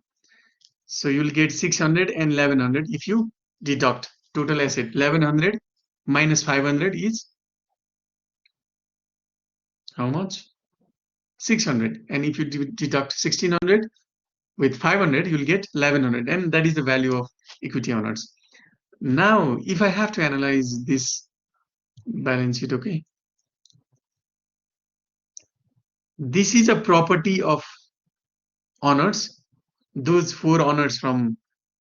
so you will get 600 and 1100 if you deduct total asset. 1100 minus 500 is How much? 600. And if you deduct 1600 with 500, you'll get 1100, and that is the value of equity owners. Now, if I have to analyze this balance sheet, okay, this is a property of owners, those 4 owners from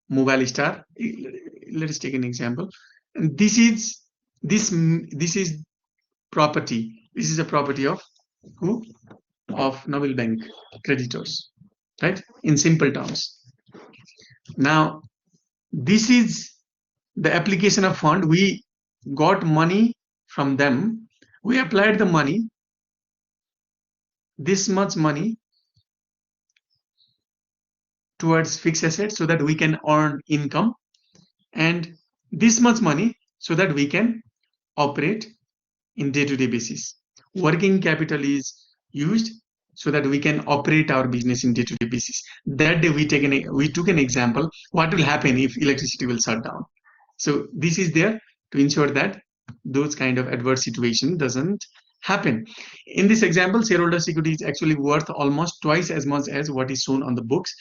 Mobile Star. Let us take an example. And this is property. This is a property of who? Of Noble Bank creditors, right? In simple terms. Now, this is the application of fund. We got money from them. We applied the money, this much money, towards fixed assets so that we can earn income, and this much money so that we can operate in day-to-day basis. Working capital is used so that we can operate our business in day-to-day basis. That day we took an example, what will happen if electricity will shut down. So this is there to ensure that those kind of adverse situation doesn't happen. In this example, shareholders' equity is actually worth almost twice as much as what is shown on the books.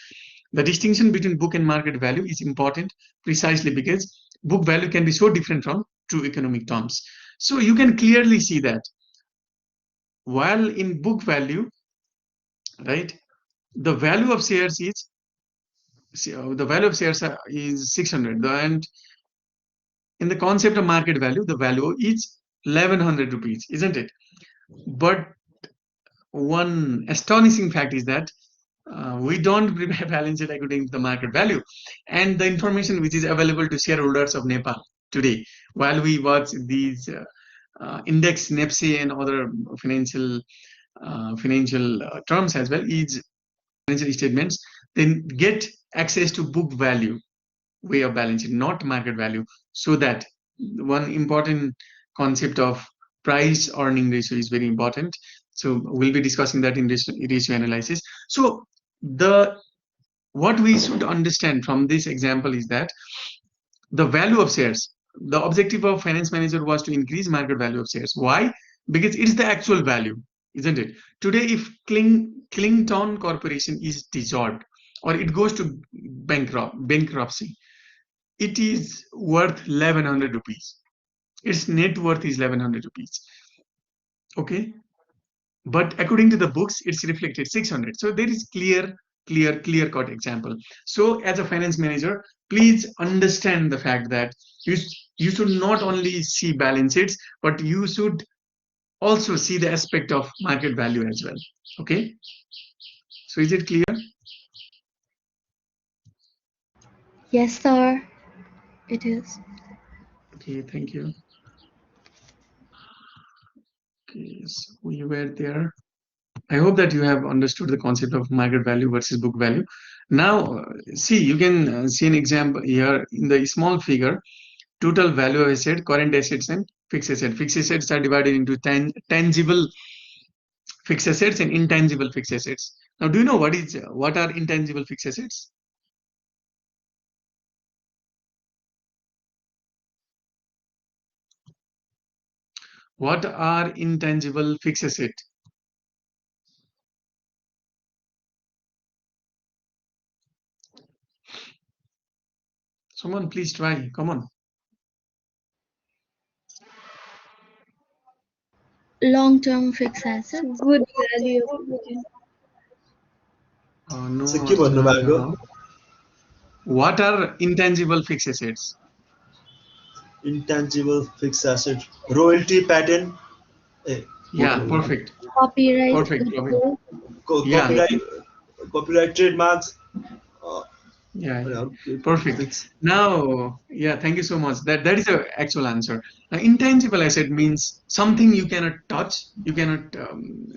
The distinction between book and market value is important precisely because book value can be so different from true economic terms. So you can clearly see that while in book value, right, the value of shares is 600, and in the concept of market value, the value is 1100 rupees, isn't it? But one astonishing fact is that we don't prepare balance sheet according to the market value, and the information which is available to shareholders of Nepal today, while we watch these index, NEPSI, and other financial terms as well, is financial statements, then get access to book value way of balance sheet, not market value. So that one important concept of price earning ratio is very important. So we'll be discussing that in ratio analysis. So what we should understand from this example is that the value of shares, the objective of finance manager was to increase market value of shares. Why? Because it's the actual value, isn't it? Today, if Clinton Corporation is dissolved or it goes to bankruptcy, it is worth 1100 rupees. Its net worth is 1100 rupees. Okay. But according to the books, it's reflected 600. So there is clear cut example. So as a finance manager, please understand the fact that you should not only see balance sheets, but you should also see the aspect of market value as well. Okay. So is it clear? Yes, sir. It is. Okay, thank you. Okay, so we were there. I hope that you have understood the concept of market value versus book value. Now, see, you can see an example here in the small figure. Total value of asset, current assets, and fixed assets. Fixed assets are divided into tangible fixed assets and intangible fixed assets. Now, do you know what are intangible fixed assets? What are intangible fixed assets? Someone please try. Come on. Long-term fixed assets. Good value of money. No. So के भन्नुभएको? What are intangible fixed assets? Intangible fixed asset, royalty patent. Yeah, perfect. Copyright. Perfect. Goodwill. Yeah. Copyright trademarks. Yeah, perfect. Now, yeah, thank you so much. That is the actual answer. Intangible asset means something you cannot touch, you cannot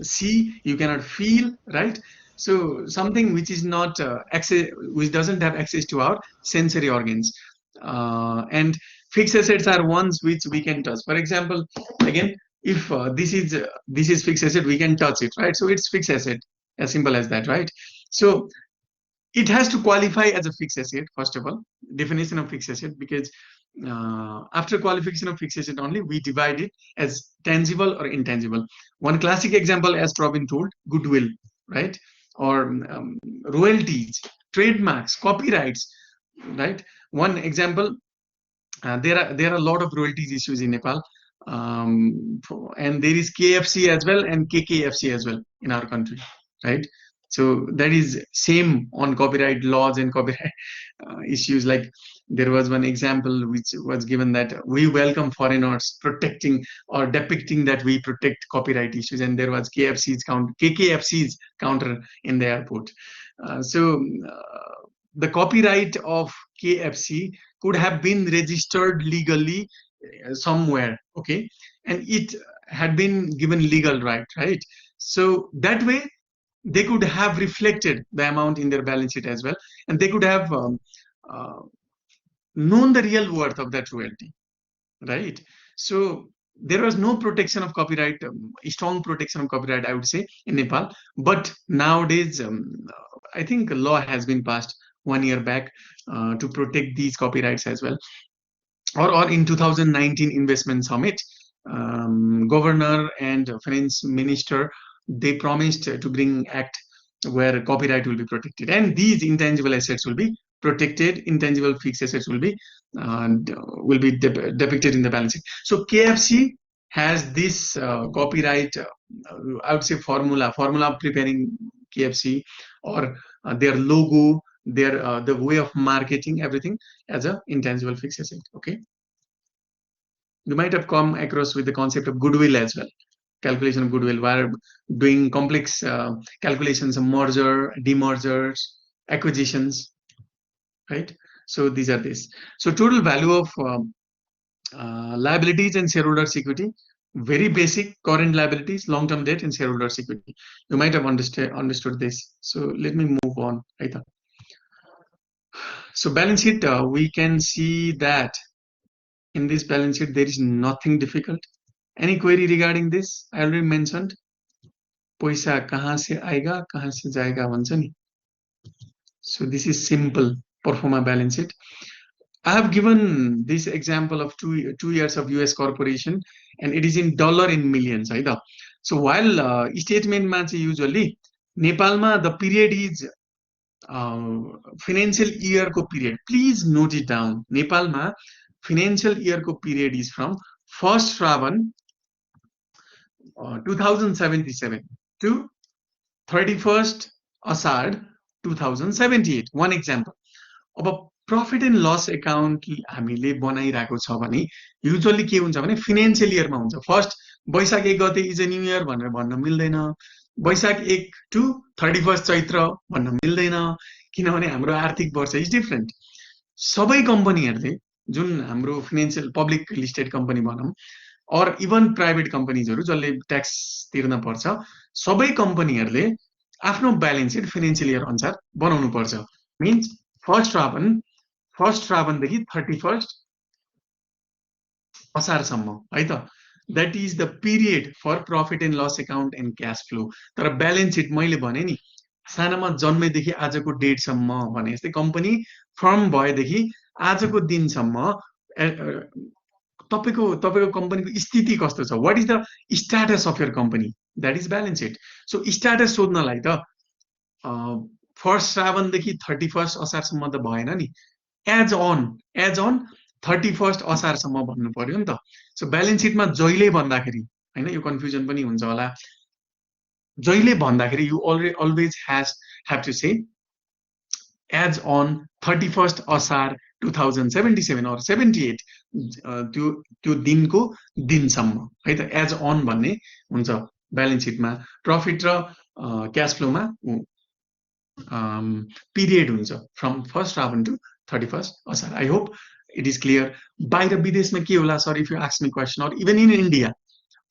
see, you cannot feel, right? So something which is not which doesn't have access to our sensory organs. And fixed assets are ones which we can touch. For example, again, if this is fixed asset, we can touch it, right? So it's fixed asset, as simple as that, right? So it has to qualify as a fixed asset, first of all, definition of fixed asset, because after qualification of fixed asset only, we divide it as tangible or intangible. One classic example, as Pravin told, goodwill, right? Or royalties, trademarks, copyrights, right? One example, there are a lot of royalties issues in Nepal, and there is KFC as well and KKFC as well in our country, right? So that is same on copyright laws and copyright issues. Like there was one example which was given that we welcome foreigners protecting or depicting that we protect copyright issues, and there was KKFC's counter in the airport. The copyright of KFC could have been registered legally somewhere, okay, and it had been given legal right? So that way they could have reflected the amount in their balance sheet as well, and they could have uh, known the real worth of that royalty, right? So there was no protection of copyright, strong protection of copyright, I would say, in Nepal. But nowadays, I think a law has been passed 1 year back to protect these copyrights as well. Or in 2019 investment summit, governor and finance minister, they promised to bring act where copyright will be protected, and these intangible assets will be protected. Intangible fixed assets will be depicted in the balance sheet. So KFC has this copyright, I would say, formula of preparing KFC, or their logo, their the way of marketing, everything as a intangible fixed asset. Okay, you might have come across with the concept of goodwill as well. Calculation of goodwill, where doing complex calculations of merger, demergers, acquisitions, right? So these are this. So total value of liabilities and shareholders' equity, very basic: current liabilities, long-term debt, and shareholders' equity. You might have understood this. So let me move on. Right. So balance sheet, we can see that in this balance sheet there is nothing difficult. Any query regarding this? I already mentioned. पैसा कहाँ से आएगा कहाँ से जाएगा भन्छ नि. So this is simple pro forma balance sheet. I have given this example of two years of US corporation, and it is in dollar in millions, right? So while statement ma usually Nepalma the period is financial year ko period. Please note it down. Nepalma financial year ko period is from 1st Shravan 2077 to 31st Asad 2078. One example. अब profit and loss account हामीले बनाइरहेको छ भने usually के हुन्छ भने financial इयरमा हुन्छ. फर्स्ट वैशाख 1 गते इज अ न्यू इयर भनेर भन्न मिल्दैन. वैशाख 1 टु 31 चैत्र भन्न मिल्दैन, किनभने हाम्रो आर्थिक वर्ष इज डिफरेन्ट. सबै कम्पनीहरूले, जुन हाम्रो फिनान्सियल पब्लिक लिस्टेड कम्पनी भनौँ, और इभन प्राइभेट कम्पनीजहरू जसले ट्याक्स तिर्न पर्छ, सबै कम्पनीहरूले आफ्नो ब्यालेन्स सिट फिनान्सियल इयर अनुसार बनाउनु पर्छ. मिन्स फर्स्ट श्रावणदेखि 31 असारसम्म है त. That is the period for profit and loss account end क्यास फ्लो. तर ब्यालेन्स सिट मैले भने नि, सानामा जन्मेदेखि आजको डेटसम्म भने जस्तै कम्पनी फर्म भएदेखि आजको दिनसम्म तपाईको कम्पनीको स्थिति कस्तो छ, what is the status of your company, that is balance sheet. So status सोध्नलाई त फर्स्ट श्रावणदेखि 31 असारसम्म त भएन नि, एज अन 31 असारसम्म भन्नु पर्यो नि त. सो ब्यालेन्स सिटमा जहिले भन्दाखेरि हैन, यो कन्फ्युजन पनि हुन्छ होला. जहिले भन्दाखेरि you always have to say as on 31st असार 2077 or 78, त्यो दिनको दिनसम्म है त. एज अन भन्ने हुन्छ ब्यालेन्स सिटमा. प्रफिट र क्याश फ्लोमा पिरियड हुन्छ from 1st Shrawan to 31st Asar. I hope it is clear. बाहिर विदेशमा के होला sir, if you ask me question, और even in India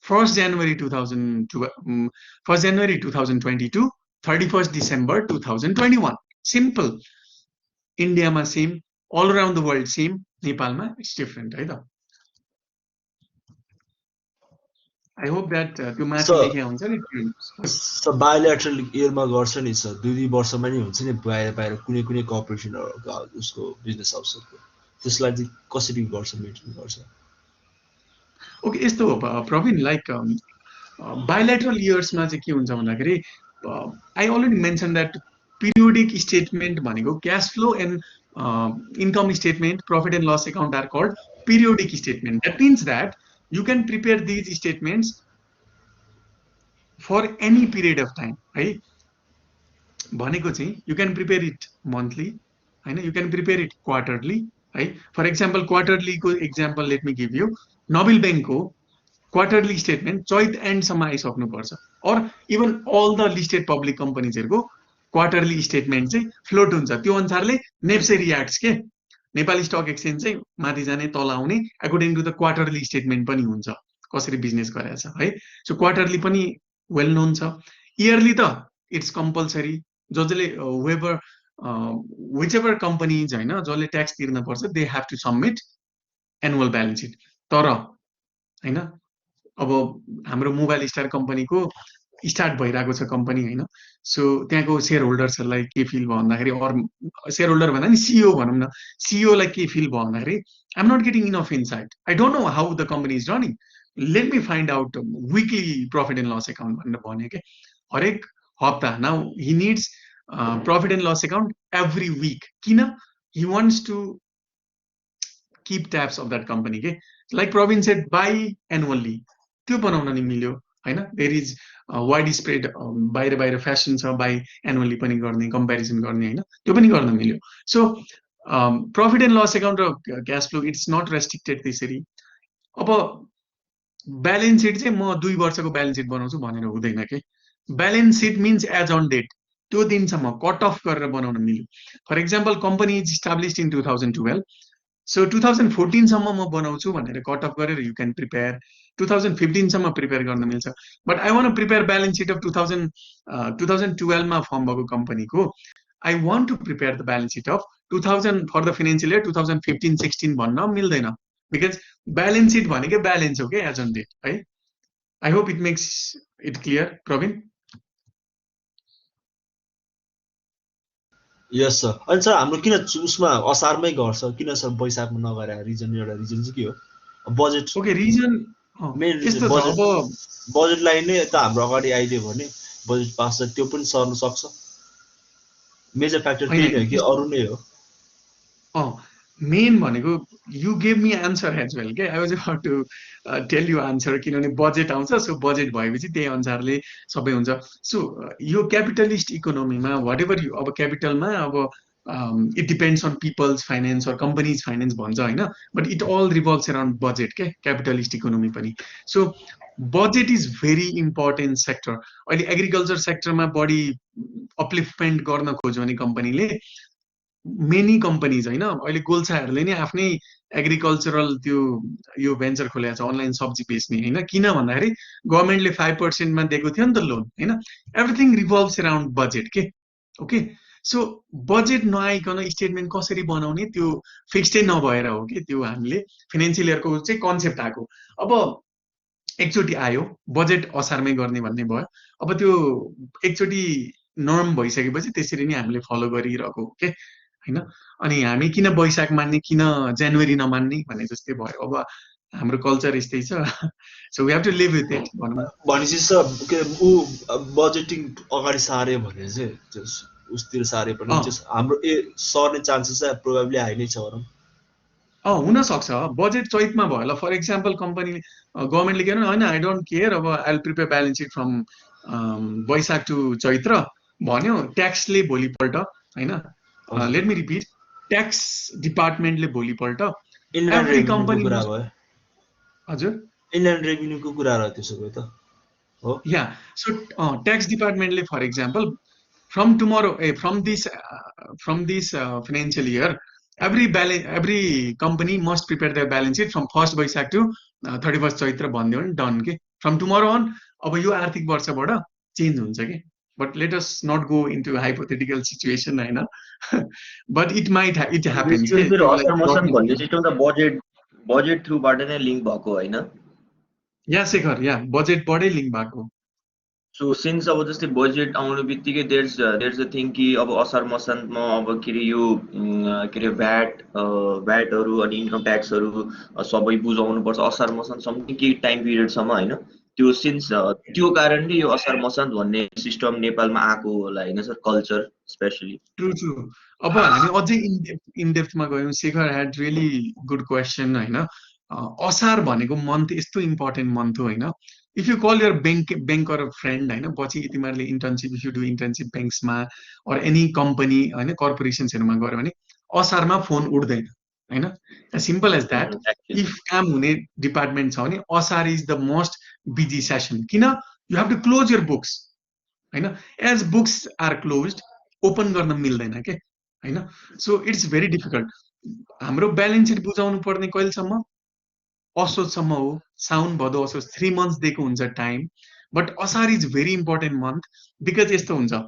1st January 2022, 31st December 2021. Simple. इन्डियामा same, all around the world same, नेपालमा it's different है त. I hope that त्यो माथि लेखे हुन्छ नि. सर बायोलेटरल इयरमा गर्छ नि सर, 2 वर्षमा नि हुन्छ नि बाहिर कुनै कर्पोरेसन उसको बिजनेस अवसरको त्यसलाई चाहिँ कसरी गर्छ मेन्टेन गर्छ ओके यस्तो हो प्रवीण लाइक bilateral yearsमा चाहिँ के हुन्छ भन्दाखेरि I already mention that periodic statement भनेको cash flow and income statement profit and loss account are called periodic statement that means that you can prepare these statements for any period of time है भनेको चाहिँ you can prepare it monthly होइन you can prepare it quarterly है for example क्वार्टरलीको example let me give you Nabil ब्याङ्कको quarterly statement Chait एन्डसम्म आइसक्नुपर्छ or even all the listed public कम्पनीजहरूको क्वार्टरली स्टेटमेन्ट चाहिँ फ्लोट हुन्छ त्यो अनुसारले नेप्से रियाक्ट्स के नेपाली स्टक एक्सचेन्ज चाहिँ माथि जाने तल आउने according to the quarterly statement पनि हुन्छ कसरी बिजनेस गरेको छ है सो क्वार्टरली पनि वेल नोन छ इयरली त इट्स कम्पलसरी जसले वेबर विच एभर कम्पनीज होइन जसले ट्याक्स तिर्न पर्छ they have to submit annual balance sheet तर होइन अब हाम्रो मोबाइल स्टार कम्पनीको स्टार्ट भइरहेको छ कम्पनी होइन सो त्यहाँको सेयर होल्डर्सहरूलाई के फिल भयो भन्दाखेरि अरू सेयर होल्डर भन्दा नि सिइओ भनौँ न सिइओलाई के फिल भयो भन्दाखेरि I'm not getting enough insight I don't know how the company is running let me find out weekly profit and loss account भनेर भन्यो क्या हरेक हप्ता now he needs profit and loss account every week किन he wants to keep tabs of that company के like Praveen said biannually त्यो बनाउन नि मिल्यो होइन देयर इज वाइड स्प्रेड बाहिर फेसन छ बाई एनुअल्ली पनि गर्ने कम्पेरिजन गर्ने होइन त्यो पनि गर्न मिल्यो so profit and loss account र cash flow it's not restricted त्यसरी अब ब्यालेन्स सिट चाहिँ म 2 वर्षको ब्यालेन्स सिट बनाउँछु भनेर हुँदैन के balance sheet means as on date त्यो दिनसम्म कट अफ गरेर बनाउन मिल्यो for example company is established in 2012 so 2014 सम्म म बनाउँछु भनेर कट अफ गरेर यु क्यान प्रिपेयर 2015 सम्म प्रिपेयर गर्न मिल्छ but I want to prepare balance sheet of 2012 मा फर्म भएको कम्पनीको I want to prepare the balance sheet of 2000 for the financial year 2015-16 भन्न मिल्दैन बिकज ब्यालेन्स सिट भनेकै ब्यालेन्स हो क्या एज अन डेट है I hope it makes it clear Praveen yes sir अनि सर हाम्रो किन उसमा असारमै गर्छ किन सर वैशाखमा नगरे रिजन एउटा रिजन चाहिँ के हो बजेट ओके रिजन मेन यस्तो छ अब बजेटलाई नै त हाम्रो अगाडि आइदियो भने बजेट पास छ त्यो पनि सर्न सक्छ मेजर फ्याक्टर त्यही हो कि अरू नै हो मेन भनेको you gave me answer as well के I was about to tell you answer किनभने बजेट आउँछ सो बजेट भएपछि त्यही अनुसारले सबै हुन्छ सो यो क्यापिटलिस्ट इकोनोमीमा वाट एभर यु अब क्यापिटलमा अब it depends on people's finance or companies finance भन्छ होइन but it all revolves around budget के क्यापिटलिस्ट इकोनोमी पनि so budget is very important sector अहिले एग्रिकल्चर सेक्टरमा बढी अपलिफ्टमेन्ट गर्न खोज्यो भने कम्पनीले मेनी कम्पनीज होइन अहिले गोल्छाहरूले नै आफ्नै एग्रिकल्चरल त्यो यो भेन्चर खोलेको छ अनलाइन सब्जी बेच्ने होइन किन भन्दाखेरि गभर्मेन्टले 5% दिएको थियो नि त लोन होइन एभ्रिथिङ रिभल्भ्स अराउन्ड बजेट के ओके सो बजेट नआइकन स्टेटमेन्ट कसरी बनाउने त्यो फिक्स्डै नभएर हो कि त्यो हामीले फाइनेन्सियल इयरको चाहिँ कन्सेप्ट आएको अब एकचोटि आयो बजेट असारमै गर्ने भन्ने भयो अब त्यो एकचोटि नर्म भइसकेपछि त्यसरी नै हामीले फलो गरिरहेको हो के होइन अनि हामी किन वैशाख मान्ने किन जनवरी नमान्ने भने जस्तै भयो अब हाम्रो कल्चर यस्तै छ so we have to live with it भनौँ भनेपछि सर के ऊ बजेटिङ अगाडि सार्यो भने चाहिँ उसतिर सार्यो भने हाम्रो सर्ने चान्सेस चाहिँ प्रोबेबली हाई नै छ भनौँ हुनसक्छ बजेट चैतमा भयो होला फर एक्जाम्पल कम्पनीले गभर्मेन्टले के होइन आई डोन्ट केयर अब I will prepare balance sheet from Vaishakh to Chaitra भन्यो ट्याक्सले भोलिपल्ट होइन लेट मी रिपिट ट्याक्स डिपार्टमेन्टले भोलिपल्ट एभ्री कम्पनी हजुर इनल्यान्ड रेभिन्यूको कुरा रह्यो त्यसो भए त हो या सो ट्याक्स डिपार्टमेन्टले for example from tomorrow from this financial year every company must prepare their balance sheet from 1st Vaishak to 31st Chaitra भनिदियो भने डन के फ्रम टुमोरो अन अब यो आर्थिक वर्षबाट चेन्ज हुन्छ कि but let us not go into hypothetical situation होइन but it might it happens भन्ने system त बजेट थ्रुबाट नै लिङ्क भएको होइन या शेखर या बजेटबाटै लिङ्क भएको सो सिन्स अब जस्तै बजेट आउनु बित्तिकै देयर्स अ थिङ कि अब असार मसान्तमा अब के अरे यो के अरे भ्याटहरू अनि इन्कम ट्याक्सहरू सबै बुझाउनुपर्छ असार मसान्तसम्म केही टाइम पिरियडसम्म होइन त्यो सिन्स त्यो कारणले यो असार मसान्त भन्ने सिस्टम नेपालमा आएको होला होइन सर कल्चर स्पेसली ट्रु अब हामी अझै इनडेप्थमा गयौँ Shekhar had really good question होइन असार भनेको मन्थ यस्तो इम्पोर्टेन्ट मन्थ हो होइन इफ यु कल यर ब्याङ्कर फ्रेन्ड होइन पछि तिमीहरूले internship if you do internship ब्याङ्क्समा अर एनी कम्पनी होइन कर्पोरेसन्सहरूमा गऱ्यो भने असारमा फोन उठ्दैन होइन as simple as that actually if काम हुने डिपार्टमेन्ट छ भने Asar is the most busy season किन you have to close your books होइन as books are close open गर्न मिल्दैन के होइन सो इट्स भेरी डिफिकल्ट हाम्रो ब्यालेन्स सिट बुझाउनु पर्ने कहिलेसम्म असोजसम्म हो साउन भदौ असोज 3 months दिएको हुन्छ time but Asar is very important month because यस्तो हुन्छ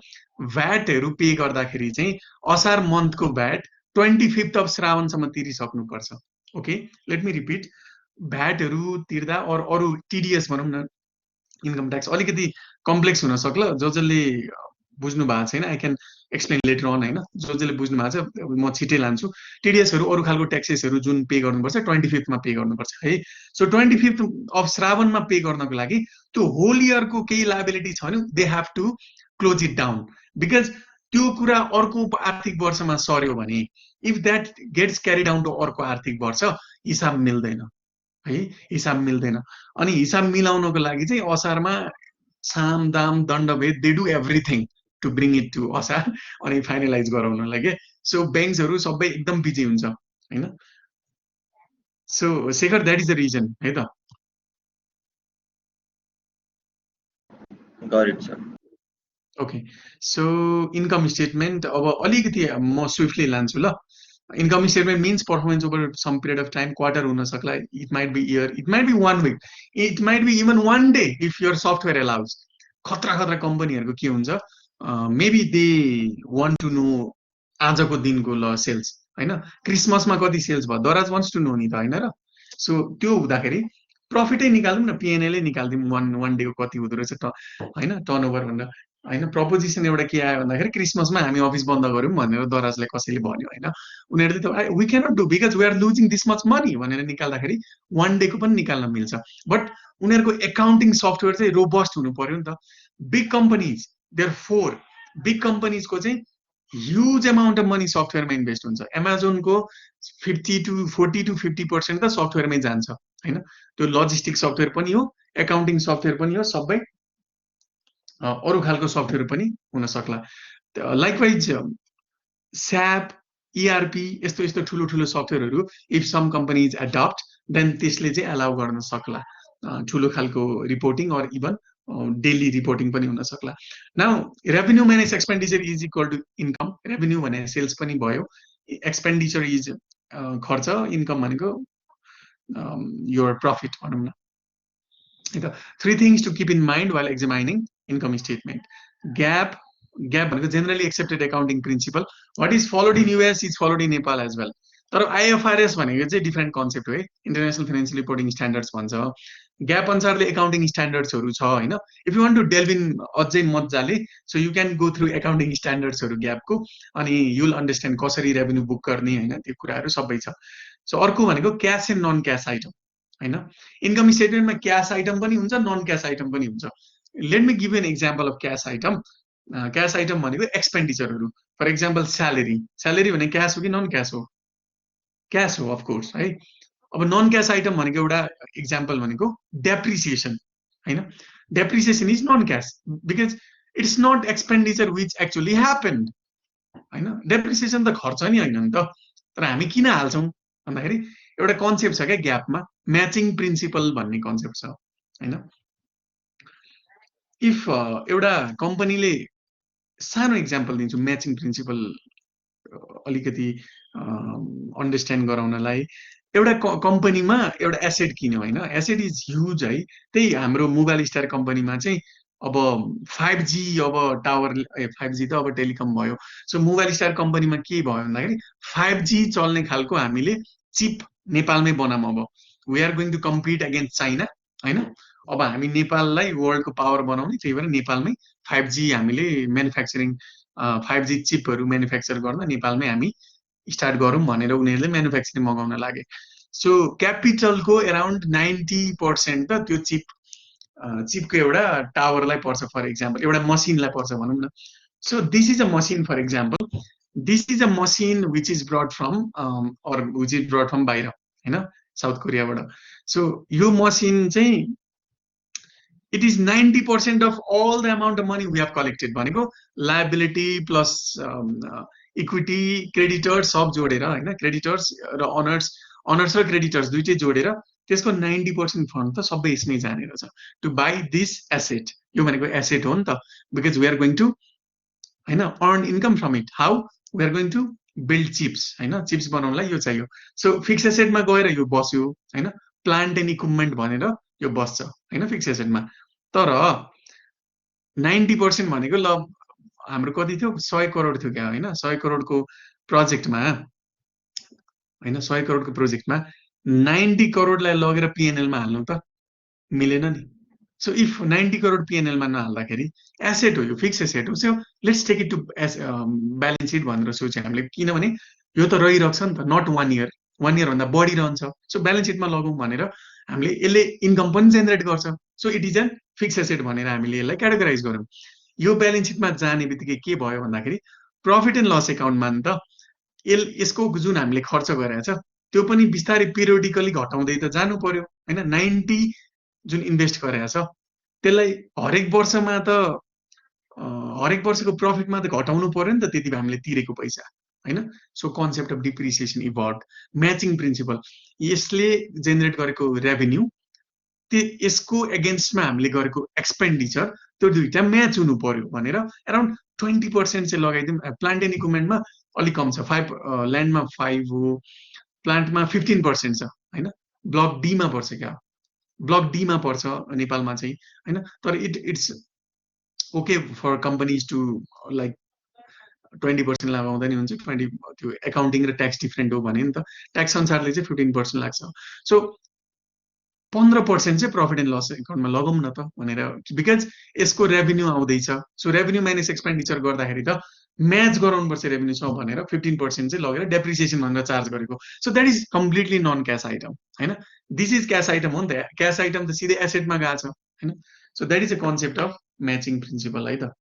भ्याटहरू पे गर्दाखेरि चाहिँ असार मन्थको भ्याट 25th अफ श्रावणसम्म तिरिसक्नुपर्छ ओके लेट मी रिपिट भ्याटहरू तिर्दा अरू टिडिएस भनौँ न इन्कम ट्याक्स अलिकति कम्प्लेक्स हुन सक्ला जसले बुझ्नु भएको छैन आई क्यान एक्सप्लेन लेटर अन होइन जसले बुझ्नु भएको छ म छिट्टै लान्छु टिडिएसहरू अरू खालको ट्याक्सेसहरू जुन पे गर्नुपर्छ 25th पे गर्नुपर्छ है सो 25th अफ श्रावणमा पे गर्नको लागि त्यो होल इयरको केही लाइबिलिटी छ भने they have to close it down because त्यो कुरा अर्को आर्थिक वर्षमा सर्यो भने if that gets carry down to अर्को आर्थिक वर्ष हिसाब मिल्दैन है हिसाब मिल्दैन अनि हिसाब मिलाउनको लागि चाहिँ असारमा साम दाम दण्डभेद they do everything to bring it to Asar अनि फाइनलाइज गराउनलाई के सो ब्याङ्क्सहरू सबै एकदम बिजी हुन्छ होइन so Shekhar that is the reason है त got it sir okay so income statement अब अलिकति म स्विफ्टली लान्छु ल income statement means performance over some period of time quarter हुन सक्ला it might be year it might be 1 week it might be even 1 day if your software allows खतरा कम्पनीहरूको के हुन्छ maybe they want to know आजको दिनको ल sales होइन क्रिसमसमा कति सेल्स भयो दराज वान्ट्स टु नो नि त होइन र सो त्यो हुँदाखेरि प्रफिटै निकालौँ न पिएनएलै निकालिदिउँ वान डेको कति हुँदो रहेछ होइन टर्नओभर भनेर होइन प्रपोजिसन एउटा के आयो भन्दाखेरि क्रिसमसमा हामी अफिस बन्द गऱ्यौँ भनेर दराजले कसैले भन्यो होइन उनीहरूले त we cannot do because we are losing this much money भनेर निकाल्दाखेरि 1 डेको पनि निकाल्न मिल्छ बट उनीहरूको एकाउन्टिङ सफ्टवेयर चाहिँ रोबस्ट हुनु पर्यो नि त big companies there four big कम्पनीजको चाहिँ ह्युज एमाउन्ट अफ मनी सफ्टवेयरमा इन्भेस्ट हुन्छ एमाजोनको 40 to 50% त सफ्टवेयरमै जान्छ होइन त्यो लजिस्टिक सफ्टवेयर पनि हो एकाउन्टिङ सफ्टवेयर पनि हो सबै अरू खालको सफ्टवेयर पनि हुन सक्ला लाइकवाइज स्याप इआरपी यस्तो यस्तो ठुलो सफ्टवेयरहरू if some companies adopt then त्यसले चाहिँ एलाउ गर्न सक्ला ठुलो खालको reporting or even daily reporting पनि हुन सक्ला now revenue minus expenditure is equal to income revenue भने सेल्स पनि भयो एक्सपेन्डिचर इज खर्च इन्कम भनेको योर प्रफिट भनौँ न है त 3 things to keep in mind while examining income statement gap भनेको generally accepted accounting principle what is followed in US is followed in Nepal as well तर आइएफआरएस भनेको चाहिँ डिफ्रेन्ट कन्सेप्ट हो है इन्टरनेसनल फाइनेन्सियल रिपोर्टिङ स्ट्यान्डर्ड्स भन्छ GAAP अनुसारले accounting स्ट्यान्डर्ड्सहरू छ होइन if you want to delve in अझै मजाले सो यु क्यान गो थ्रु एकाउन्टिङ स्ट्यान्डर्ड्सहरू ग्यापको अनि युल अन्डरस्ट्यान्ड कसरी रेभेन्यू बुक गर्ने होइन त्यो कुराहरू सबै छ सो अर्को भनेको क्यास एन्ड नन क्यास आइटम होइन इन्कम स्टेटमेन्टमा क्यास आइटम पनि हुन्छ नन क्यास आइटम पनि हुन्छ late me give an example of क्यास आइटम क्यास आइटम भनेको एक्सपेन्डिचरहरू फर इक्जाम्पल स्यालेरी भने क्यास हो कि नन क्यास हो क्यास हो अफकोर्स है अब नन क्यास आइटम भनेको एउटा इक्जाम्पल भनेको डेप्रिसिएसन होइन डेप्रिसिएसन इज नन क्यास because it's not expenditure which actually happened होइन डेप्रिसिएसन त खर्च नि होइन नि त तर हामी किन हाल्छौँ भन्दाखेरि एउटा कन्सेप्ट छ क्या ग्यापमा म्याचिङ प्रिन्सिपल भन्ने कन्सेप्ट छ होइन इफ एउटा कम्पनीले सानो इक्जाम्पल दिन्छु म्याचिङ प्रिन्सिपल अलिकति अन्डरस्ट्यान्ड गराउनलाई एउटा कम्पनीमा एउटा एसेट किन्यो होइन एसेट इज ह्युज है त्यही हाम्रो मोबाइल स्टार कम्पनीमा चाहिँ अब 5G अब टावर 5G त अब टेलिकम भयो सो मोबाइल स्टार कम्पनीमा के भयो भन्दाखेरि 5G चल्ने खालको हामीले चिप नेपालमै बनाऊँ अब we are going to compete against China होइन अब हामी नेपाललाई वर्ल्डको पावर बनाउने, त्यही भएर नेपालमै 5G हामीले म्यानुफ्याक्चरिङ 5G चिपहरू म्यानुफ्याक्चर गर्न नेपालमै हामी स्टार्ट गरौँ भनेर उनीहरूले म्यानुफ्याक्चरिङ मगाउन लागे। सो क्यापिटलको एराउन्ड 90% त त्यो चिपको एउटा टावरलाई पर्छ, फर इक्जाम्पल एउटा मसिनलाई पर्छ भनौँ न। So this is a machine, for example this is a machine which is brought from or which is brought from बाहिर होइन, साउथ कोरियाबाट। सो यो मसिन चाहिँ it is 90% of all the amount of money we have collected भनेको liability plus equity creditors सब जोडेर हैन, creditors र owners र creditors दुईटै जोडेर त्यसको 90% fund त सबै यसमै जाने रहेछ to buy this asset। यो भनेको एसेट हो नि त, because we are going to हैन earn income from it। how we are going to build chips हैन, चिप्स बनाउनलाई यो चाहियो। सो फिक्स एसेटमा गएर यो बस्यो हैन, प्लान्ट एन्ड इक्विपमेन्ट भनेर यो बस्छ हैन फिक्स एसेटमा। तर 90% भनेको ल हाम्रो कति थियो, 100 करोड थियो क्या होइन, 100 करोडको प्रोजेक्टमा होइन, 100 करोडको प्रोजेक्टमा 90 करोडलाई लगेर पिएनएल मा हाल्नु त मिलेन नि। सो इफ 90 करोड पिएनएल मा नहाल्दाखेरि एसेट हो, यो फिक्स एसेट हो। So let's take it to balance sheet भनेर सोच्यो हामीले, किनभने यो त रहिरहेको छ नि त, नट 1 इयर, 1 इयर भन्दा बढी रहन्छ। सो ब्यालेन्स सिटमा लगाउँ भनेर हामीले यसले इन्कम पनि जेनेरेट गर्छ। सो it is an fix asset भनेर हामीले यसलाई क्याटेगोराइज गऱ्यौँ। यो ब्यालेन्स सिटमा जाने बित्तिकै के भयो भन्दाखेरि प्रफिट एन्ड लस एकाउन्टमा नि त यसको जुन हामीले खर्च गरेको छ त्यो पनि बिस्तारै पिरियोडिकली घटाउँदै त जानु पर्यो हैन। 90 जुन इन्भेस्ट गरेको छ त्यसलाई हरेक वर्षमा त हरेक वर्षको प्रफिटमा त घटाउनु पर्यो नि त, त्यति भए हामीले तिरेको पैसा हैन। So concept of depreciation evolve, matching principle, यसले जेनेरेट गरेको रेभेन्यू यसको एगेन्स्टमा हामीले गरेको एक्सपेन्डिचर त्यो दुईटा म्याच हुनु पर्यो भनेर एराउन्ड 20% चाहिँ लगाइदिउँ। प्लान्ट एन्ड इक्विपमेन्टमा अलिक कम छ, 5 ल्यान्डमा 5 हो, प्लान्टमा 15% छ हैन। ब्लक डीमा पर्छ क्या, ब्लक डीमा पर्छ नेपालमा चाहिँ हैन। तर it's okay for companies to like 20% लगाउँदा नि हुन्छ, 20 त्यो एकाउन्टिङ र ट्याक्स डिफ्रेन्ट हो भने नि त, ट्याक्स अनुसारले चाहिँ 15% लाग्छ। सो 15% चाहिँ प्रफिट एन्ड लस एकाउन्टमा लगाउँ न त भनेर, बिकज यसको रेभेन्यू आउँदैछ। सो रेभेन्यू माइनस एक्सपेन्डिचर गर्दाखेरि त म्याच गराउनुपर्छ रेभेन्यू छ भनेर 15% चाहिँ लगेर डेप्रिसिएसन भनेर चार्ज गरेको। So that is completely non cash item हैन। दिस इज क्यास आइटम हो नि त, क्यास आइटम त सिधै एसेटमा गएको छ हैन। So that is a concept of matching principle है त।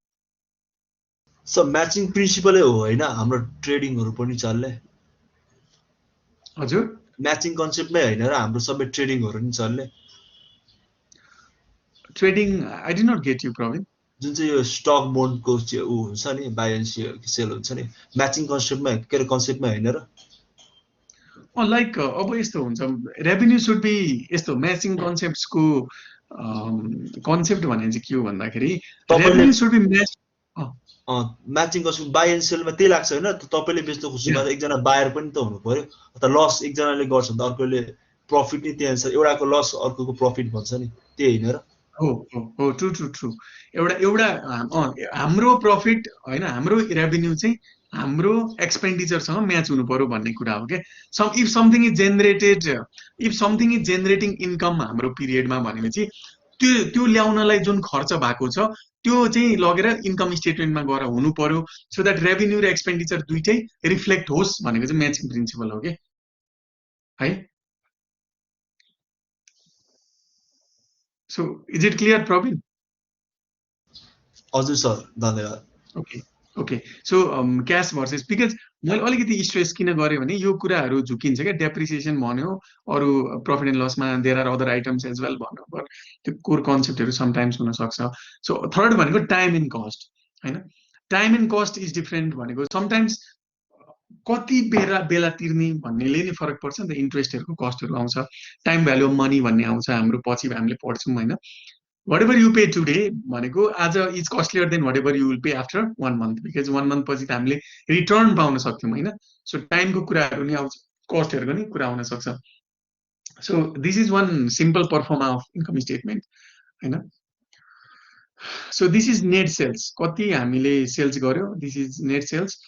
सब म्याचिङ प्रिन्सिपलै हो होइन, हाम्रो ट्रेडिङहरू पनि चल्ने हजुर म्याचिङ कन्सेप्टमै होइन र हाम्रो सबै ट्रेडिङहरू पनि चल्ने। Trading I did not get you Praveen. जुन चाहिँ यो स्टक बोन्डको ऊ हुन्छ नि, बाई एन्ड सेल हुन्छ नि, म्याचिङ कन्सेप्टमा के अरे कन्सेप्टमा होइन र। लाइक अब यस्तो हुन्छ, रेभेन्यू सुड बी यस्तो म्याचिङ कन्सेप्ट्सको कन्सेप्ट भने चाहिँ के हो भन्दाखेरि revenue should be match. Matching concept by end सेलमा त्यही लाग्छ होइन, तपाईँले बेच्नु खोज्नु त एकजना बायर पनि त हुनु पर्यो, त लस एकजनाले गर्छ भने त अर्कोले प्रफिट नै त्यही अनुसार, एउटाको लस अर्कोको प्रफिट भन्छ नि, त्यही होइन र। हो हो ट्रु ट्रु ट्रु। एउटा हाम्रो प्रफिट होइन, हाम्रो रेभेन्यू चाहिँ हाम्रो एक्सपेन्डिचरसँग म्याच हुनु पर्यो भन्ने कुरा हो क्या। If something is generated, if something is generating income हाम्रो पिरियडमा भनेपछि त्यो ल्याउनलाई जुन खर्च भएको छ त्यो चाहिँ लगेर इन्कम स्टेटमेन्टमा गएर हुनु पर्यो, सो द्याट रेभेन्यू र एक्सपेन्डिचर दुइटै रिफ्लेक्ट होस् भनेको चाहिँ म्याचिङ प्रिन्सिपल हो कि है। So is it clear Praveen? हजुर सर, धन्यवाद। Okay okay. सो क्यास भर्सेस, बिकज मैले अलिकति स्ट्रेस किन गरेँ भने यो कुराहरू झुकिन्छ क्या, डेप्रिसिएसन भन्यो, अरू प्रफिट एन्ड लसमा there are other items as well भन्नु पर्यो, त्यो कोर कन्सेप्टहरू समटाइम्स हुनसक्छ। सो थर्ड भनेको टाइम एन्ड कस्ट होइन, time and cost is different भनेको समटाइम्स कति बेला तिर्ने भन्नेले नै फरक पर्छ नि त। इन्ट्रेस्टहरूको कस्टहरू आउँछ, टाइम भ्यालु अफ मनी भन्ने आउँछ, हाम्रो पछि हामीले पढ्छौँ होइन। whatever you pay today भनेको आज is costlier than whatever you will pay after 1 month, because 1 month पछि त हामीले रिटर्न पाउन सक्छौँ होइन। सो टाइमको कुराहरू नि आउँछ, कस्टहरूको नि कुरा आउन सक्छ। So this is one simple proforma of income statement होइन। So this is net sales, कति हामीले सेल्स गर्यो, this is net sales.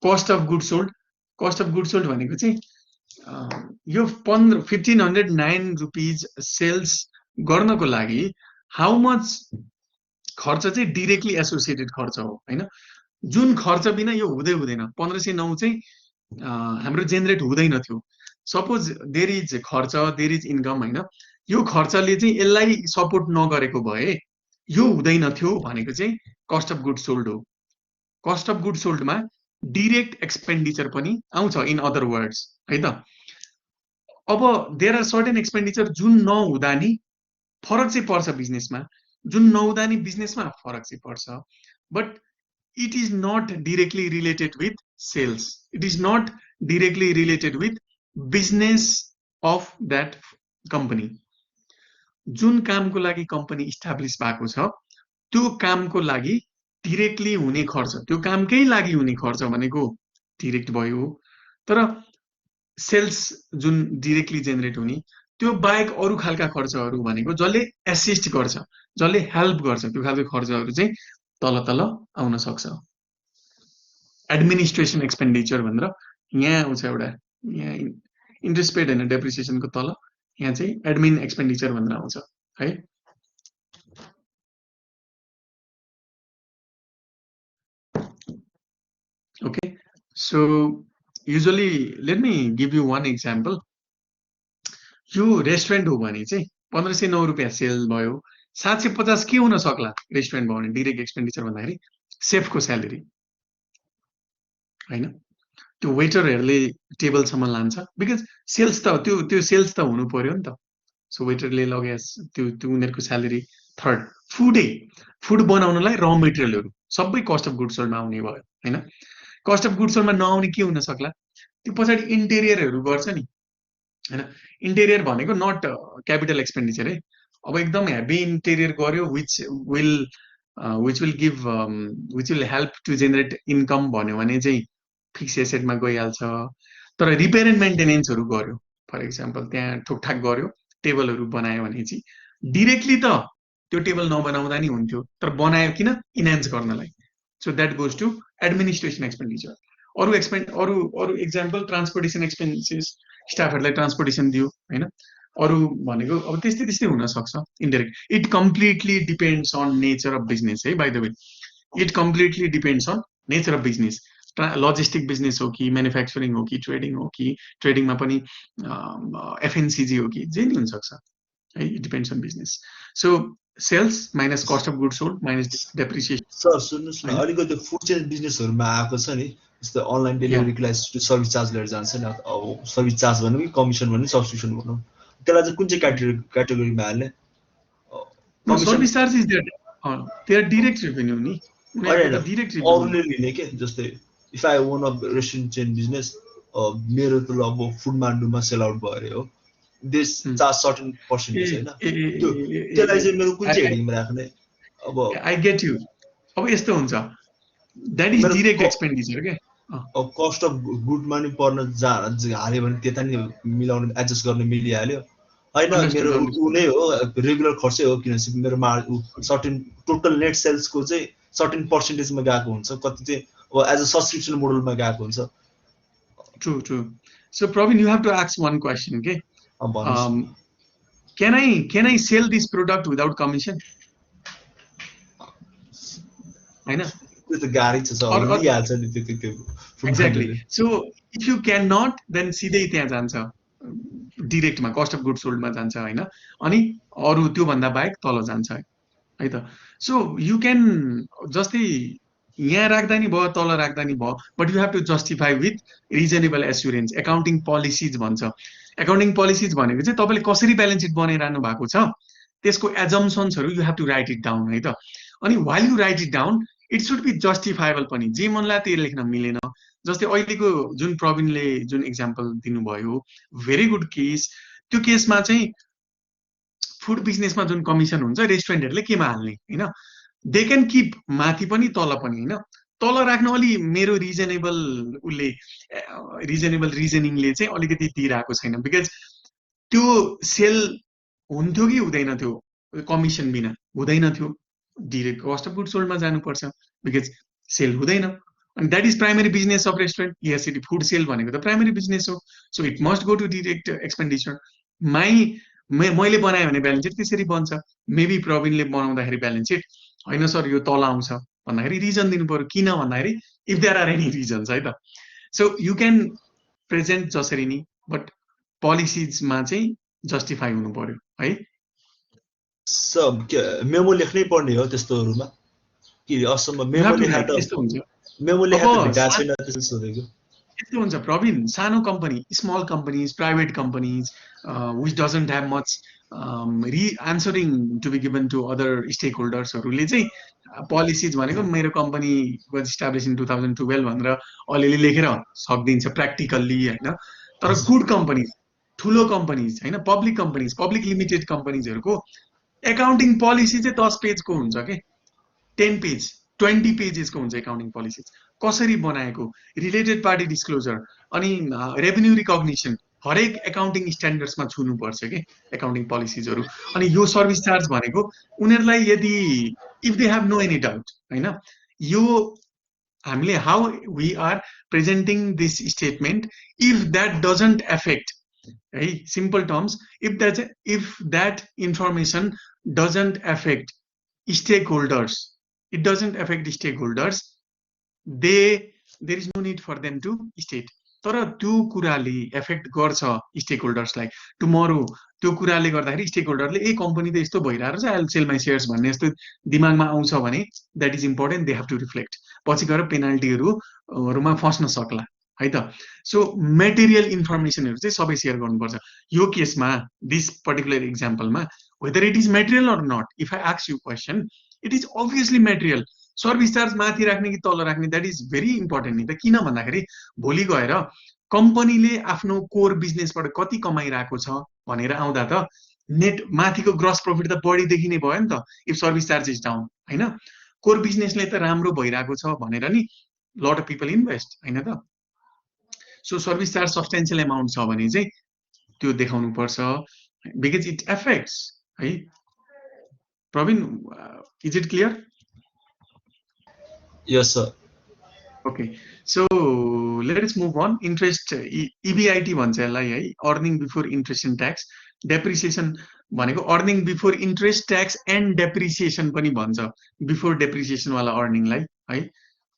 Cost of good sold, cost of good sold भनेको चाहिँ यो 1509 रुपिज सेल्स गर्नको लागि हाउ मच खर्च चाहिँ डिरेक्टली एसोसिएटेड खर्च हो हैन जुन खर्च बिना यो हुँदैन 1509 चाहिँ हाम्रो जेनेरेट हुँदैन थियो सपोज देयर इज खर्च देयर इज इन्कम हैन यो खर्चले चाहिँ यसलाई सपोर्ट नगरेको भए यो हुँदैन थियो भनेको चाहिँ कस्ट अफ गुड सोल्ड हो कस्ट अफ गुड सोल्डमा डिरेक्ट एक्सपेन्डिचर पनि आउँछ इन अदर वर्ड्स है त अब देयर आर सर्टेन एक्सपेन्डिचर जुन नहुँदा नि फरक चाहिँ पर्छ बिजनेसमा जुन नहुँदा नि बिजनेसमा फरक चाहिँ पर्छ but it is not directly related with sales. It is not directly related with business of that company. जुन कामको लागि कम्पनी इस्टाब्लिस भएको छ त्यो कामको लागि डिरेक्टली हुने खर्च त्यो कामकै लागि हुने खर्च भनेको डिरेक्ट भयो तर सेल्स जुन डिरेक्टली जेनेरेट हुने त्यो बाहेक अरू खालका खर्चहरू भनेको जसले एसिस्ट गर्छ जसले हेल्प गर्छ त्यो खालको खर्चहरू चाहिँ तल तल आउन सक्छ एडमिनिस्ट्रेसन एक्सपेन्डिचर भनेर यहाँ आउँछ एउटा यहाँ इन्ट्रेस्ट पेड हैन डेप्रिसिएसनको तल यहाँ चाहिँ एडमिन एक्सपेन्डिचर भनेर आउँछ है okay so usually late me give यु वान एक्जाम्पल यो रेस्टुरेन्ट हो भने चाहिँ 1509 रुपियाँ सेल भयो 750 के हुन सक्ला रेस्टुरेन्ट भयो भने डिरेक्ट एक्सपेन्डिचर भन्दाखेरि सेफको स्यालेरी हैन त्यो वेटरहरूले टेबलसम्म लान्छ बिकज सेल्स त त्यो सेल्स त हुनु पर्यो नि त सो वेटरले लगे त्यो उनीहरूको स्यालेरी थर्ड फुड बनाउनलाई र मेटेरियलहरू सबै कस्ट अफ गुड्स सोल्डमा आउने भयो हैन कस्ट अफ गुड्स सोल्डमा नआउने के हुन सक्ला त्यो पछाडि इन्टेरियरहरू गर्छ नि हैन इन्टेरियर भनेको नट क्यापिटल एक्सपेन्डिचर है अब एकदम हेभी इन्टेरियर गर्यो which will help to generate income भन्यो भने चाहिँ फिक्स एसेटमा गइहाल्छ तर रिपेयर एन्ड मेन्टेनेन्सहरू गर्यो फर इक्जाम्पल त्यहाँ ठोकठाक गर्यो टेबलहरू बनायो भने चाहिँ डिरेक्टली त त्यो टेबल नबनाउँदा नि हुन्थ्यो तर बनायो किन इन्हान्स गर्नलाई so that goes to administration expenditure अरू एक्जाम्पल ट्रान्सपोर्टेसन एक्सपेन्सेस स्टाफहरूलाई ट्रान्सपोर्टेसन दियो हैन अरू भनेको अब त्यस्तै हुन सक्छ indirect it completely depends on nature of business है by the way it completely depends on nature of business logistic business हो कि म्यानुफ्याक्चरिङ हो कि ट्रेडिङ हो कि ट्रेडिङमा पनि एफएनसिजी हो कि जे नि हुन सक्छ है it depends on business so sales minus cost of good sold minus depreciation sir सुन्नुहोस् न अलिकति फुड चेन बिजनेसहरुमा आएको छ नि जस्तै अनलाइन डेलिभरीको लागि सर्भिस चार्ज लिएर जान्छ नि अब सर्भिस चार्ज भन्नु कि कमिसन भन्नु सब्स्टिट्युसन भन्नु त्यसलाई चाहिँ कुन चाहिँ क्याटेगोरीमा हाल्ने service charge is there direct revenue नि उनीहरुको डाइरेक्ट रेभेन्यू अरूले लिने के जस्तै if I own a restaurant chain business मेरो त अब फुड मान्डुमा सेल आउट भयो अरे हो दिस चार्ज सर्टेन पर्सेन्टेज हैन त्यसलाई चाहिँ मेरो कुन चाहिँ हेडिङमा राख्ने अब आई गेट यु अब यस्तो हुन्छ दैट इज डाइरेक्ट एक्सपेन्डिचर के अब कस्ट अफ गुडमा नि पर्न हाल्यो भने त्यता नि मिलाउन एडजस्ट गर्न मिलिहाल्यो हैन मेरो उ नै हो रेगुलर खर्चै हो किनभने मेरो सर्टेन टोटल नेट सेल्सको चाहिँ सर्टेन पर्सेन्टेजमा गएको हुन्छ कति चाहिँ अब एज अ सब्सक्रिप्सन मोडलमा गएको हुन्छ true so Praveen you have to ask one question के can I sell this product without commission हैन त्यो त गाह्रै छ सर लिइहाल्छ नि त्यो exactly so if you can not then सिधै त्यहाँ जान्छ डिरेक्टमा कस्ट अफ गुड सोल्डमा जान्छ हैन अनि अरू त्यो भन्दा बाहेक तल जान्छ है त सो यु क्यान जस्तै यहाँ राख्दा नि भयो तल राख्दा नि भयो but you have to justify with reasonable assurance accounting policies भन्छ एकाउन्टिङ पोलिसिज भनेको चाहिँ तपाईँले कसरी ब्यालेन्स सिट बनाइरहनु भएको छ त्यसको एजम्सन्सहरू you have to write it down है त अनि while you write it down it should be justifiable पनि जे मनलाई त्यो लेख्न मिलेन जस्तै अहिलेको जुन प्रवीणले जुन इक्जाम्पल दिनुभयो भेरी गुड केस त्यो केसमा चाहिँ फुड बिजनेसमा जुन कमिसन हुन्छ रेस्टुरेन्टहरूले केमा हाल्ने हैन दे क्यान किप माथि पनि तल पनि हैन तल राख्न अलि मेरो रिजनेबल रिजनिङले चाहिँ अलिकति दिइरहेको छैन बिकज त्यो सेल हुन्थ्यो कि हुँदैन थियो कमिसन बिना हुँदैन थियो डिरेक्ट कस्ट अफ गुड सोल्डमा जानुपर्छ बिकज सेल हुँदैन अनि that is primary business of restaurant यसरी फुड सेल भनेको त प्राइमरी बिजनेस हो so it must go to direct expenditure my मैले बनाएँ भने ब्यालेन्स सिट त्यसरी बन्छ। मेबी प्रवीणले बनाउँदाखेरि ब्यालेन्स सिट होइन सर यो तल आउँछ भन्दाखेरि रिजन दिनु पर्यो, किन भन्दाखेरि if there are any reasons है त। सो यु क्यान प्रेजेन्ट जसरी नि, बट पोलिसिजमा चाहिँ जस्टिफाई हुनु पर्यो है। मेमो लेख्नै पर्ने हो त्यस्तोहरूमा कि असम्म मेमो लेखा त यस्तो हुन्छ। मेमो लेखा त अब भेटाएको छैन त्यस्तो सोधेको। यस्तो हुन्छ प्रवीण, सानो company, small companies, private companies which doesn't have much answering to be given to other stake होल्डर्सहरूले चाहिँ पोलिसिज भनेको मेरो कम्पनी वाज इस्टाब्लिस इन 2012 भनेर अलिअलि लेखेर सकिदिन्छ प्र्याक्टिकल्ली होइन। तर गुड कम्पनीज, ठुलो कम्पनीज होइन, पब्लिक कम्पनीज, पब्लिक लिमिटेड कम्पनीजहरूको एकाउन्टिङ पोलिसी चाहिँ 10 पेजको हुन्छ के, 10 पेज 20 पेजेसको हुन्छ एकाउन्टिङ पोलिसिज। कसरी बनाएको, रिलेटेड पार्टी डिस्क्लोजर, अनि रेभेन्यू रिकग्निसन, हरेक एकाउन्टिङ स्ट्यान्डर्ड्समा छुनुपर्छ के एकाउन्टिङ पोलिसिजहरू। अनि यो सर्भिस चार्ज भनेको उनीहरूलाई यदि if they have no any doubt होइन, यो हामीले how we are presenting this statement if that doesn't affect है, simple terms, if that information doesn't affect stakeholders, it doesn't affect stakeholders, there is no need for them to state। तर त्यो कुराले effect गर्छ stake होल्डर्सलाई tomorrow. त्यो कुराले गर्दाखेरि stake होल्डरले ए company त यस्तो भइरहेको छ, आई सेल माई सेयर्स भन्ने यस्तो दिमागमा आउँछ भने that is important, they have to reflect. पछि गएर पेनाल्टीहरूमा फस्न सक्ला है त। सो मेटेरियल इन्फर्मेसनहरू चाहिँ सबै सेयर गर्नुपर्छ। यो केसमा दिस पर्टिकुलर इक्जाम्पलमा whether it is material or not, if I ask you question, it is obviously material। Service charge माथि राख्ने कि तल राख्ने, द्याट इज भेरी इम्पोर्टेन्ट नि त। किन भन्दाखेरि भोलि गएर कम्पनीले आफ्नो कोर बिजनेसबाट कति कमाइरहेको छ भनेर आउँदा त नेट माथिको ग्रस प्रफिट त बढी देखिने भयो नि त if service charge is down होइन। कोर बिजनेसले त राम्रो भइरहेको छ भनेर नि लट अफ पिपल इन्भेस्ट होइन त। सो सर्भिस चार्ज सब्सटेन्सियल एमाउन्ट छ भने चाहिँ त्यो देखाउनु पर्छ, बिकज इट एफेक्ट्स है। Praveen, is it clear? Yes sir. Okay, so let's move on. Interest EBIT भन्छ यसलाई है, earning before interest and tax. Depreciation भनेको earning before interest tax and depreciation पनि भन्छ, बिफोर डेप्रिसिएसनवाला अर्निङलाई है।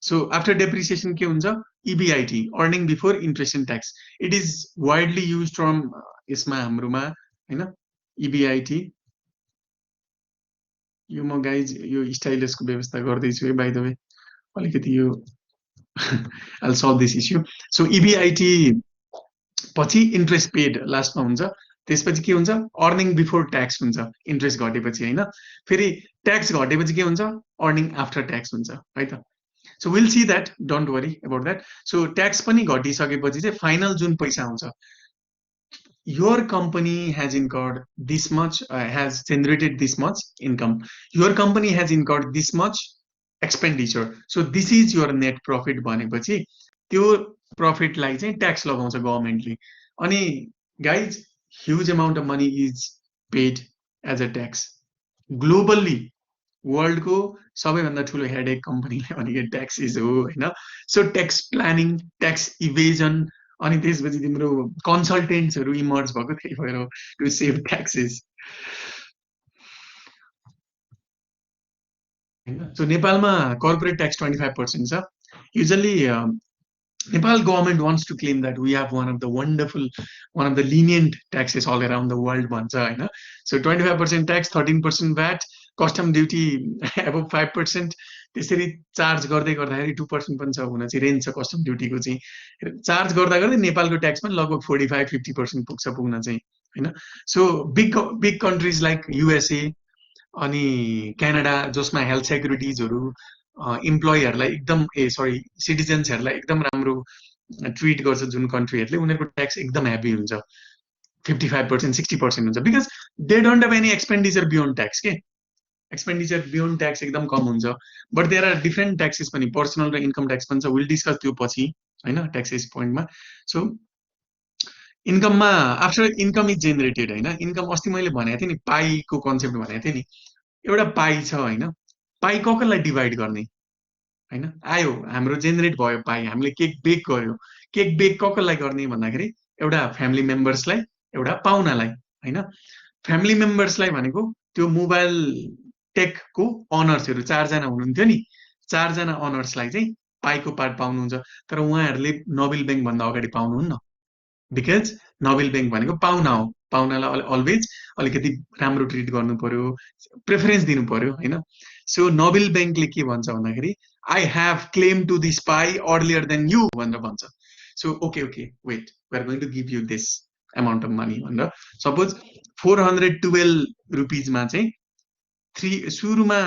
सो आफ्टर डेप्रिसिएसन के हुन्छ? EBIT, earning before interest and tax. It is widely use from यसमा हाम्रोमा होइन इबिआइटी। यो म गाइज यो स्टाइलसको व्यवस्था गर्दैछु है बाइ द वे, अलिकति यो I'll solve this issue। So EBIT पछि इन्ट्रेस्ट पेड लास्टमा हुन्छ, त्यसपछि के हुन्छ? अर्निङ बिफोर ट्याक्स हुन्छ इन्ट्रेस्ट घटेपछि होइन। फेरि ट्याक्स घटेपछि के हुन्छ? अर्निङ आफ्टर ट्याक्स हुन्छ है त। So will see that, don't worry about that. So tax पनि घटिसकेपछि चाहिँ फाइनल जुन पैसा आउँछ, your company has incurred this much, has generated this much income, your company has incurred this much expenditure, so this is your net profit भनेपछि त्यो प्रफिटलाई चाहिँ tax लगाउँछ गभर्मेन्टले। अनि guys huge amount of money is paid as a tax globally. वर्ल्डको सबैभन्दा ठुलो headache कम्पनीले भनेको ट्याक्सेस हो होइन। So tax planning, tax evasion, अनि त्यसपछि तिम्रो कन्सल्टेन्ट्सहरू इमर्ज भएको त्यही भएर टु सेभ ट्याक्सेस। सो नेपालमा कर्पोरेट ट्याक्स 25% छ। Usually Nepal government wants to claim that we have one of the lenient taxes all around the world भन्छ होइन। सो 25% tax, 13% VAT, custom duty above 5%, त्यसरी चार्ज गर्दै गर्दाखेरि 2% पनि छ, हुन चाहिँ रेन्ज छ कस्टम ड्युटीको चाहिँ। चार्ज गर्दा गर्दै नेपालको ट्याक्स पनि लगभग 45-50% पुग्न चाहिँ होइन। So big countries like USA अनि क्यानाडा, जसमा हेल्थ सेक्युरिटिजहरू इम्प्लोइहरूलाई एकदम सिटिजन्सहरूलाई एकदम राम्रो ट्रिट गर्छ, जुन कन्ट्रीहरूले उनीहरूको ट्याक्स एकदम हेभी हुन्छ, 55%, 60% हुन्छ, because they don't have any expenditure beyond tax के। एक्सपेन्डिचर बियोन्ड ट्याक्स एकदम कम हुन्छ। But there are different taxes पनि, पर्सनल र इन्कम ट्याक्स पनि छ, विल डिस्कस त्यो पछि होइन ट्याक्सेस पोइन्टमा। सो इन्कममा आफ्टर इन्कम इज जेनेरेटेड होइन। इन्कम अस्ति मैले भनेको थिएँ नि, पाईको कन्सेप्ट भनेको थिएँ नि, एउटा पाई छ होइन, पाई कसलाई डिभाइड गर्ने होइन। आयो हाम्रो जेनेरेट भयो पाई, हामीले केक बेक गर्यो, केक बेक कसलाई गर्ने भन्दाखेरि एउटा फ्यामिली मेम्बर्सलाई, एउटा पाहुनालाई होइन। फ्यामिली मेम्बर्सलाई भनेको त्यो मोबाइल टेकको अनर्सहरू 4 जना हुनुहुन्थ्यो नि, 4 जना अनर्सलाई चाहिँ पाईको पार्ट पाउनुहुन्छ। तर उहाँहरूले नोबेल बैंक भन्दा अगाडि पाउनुहुन्न, बिकज नोबेल बैंक भनेको पाहुना हो, पाहुनालाई अलवेज अलिकति राम्रो ट्रिट गर्नु पर्यो, प्रेफरेन्स दिनु पर्यो होइन। सो नोबेल बैंकले के भन्छ भन्दाखेरि I have claim to this pie earlier than you भनेर भन्छ। So okay wait, we are going to give you this amount of money भनेर सपोज 412 रुपिजमा चाहिँ सुरुमा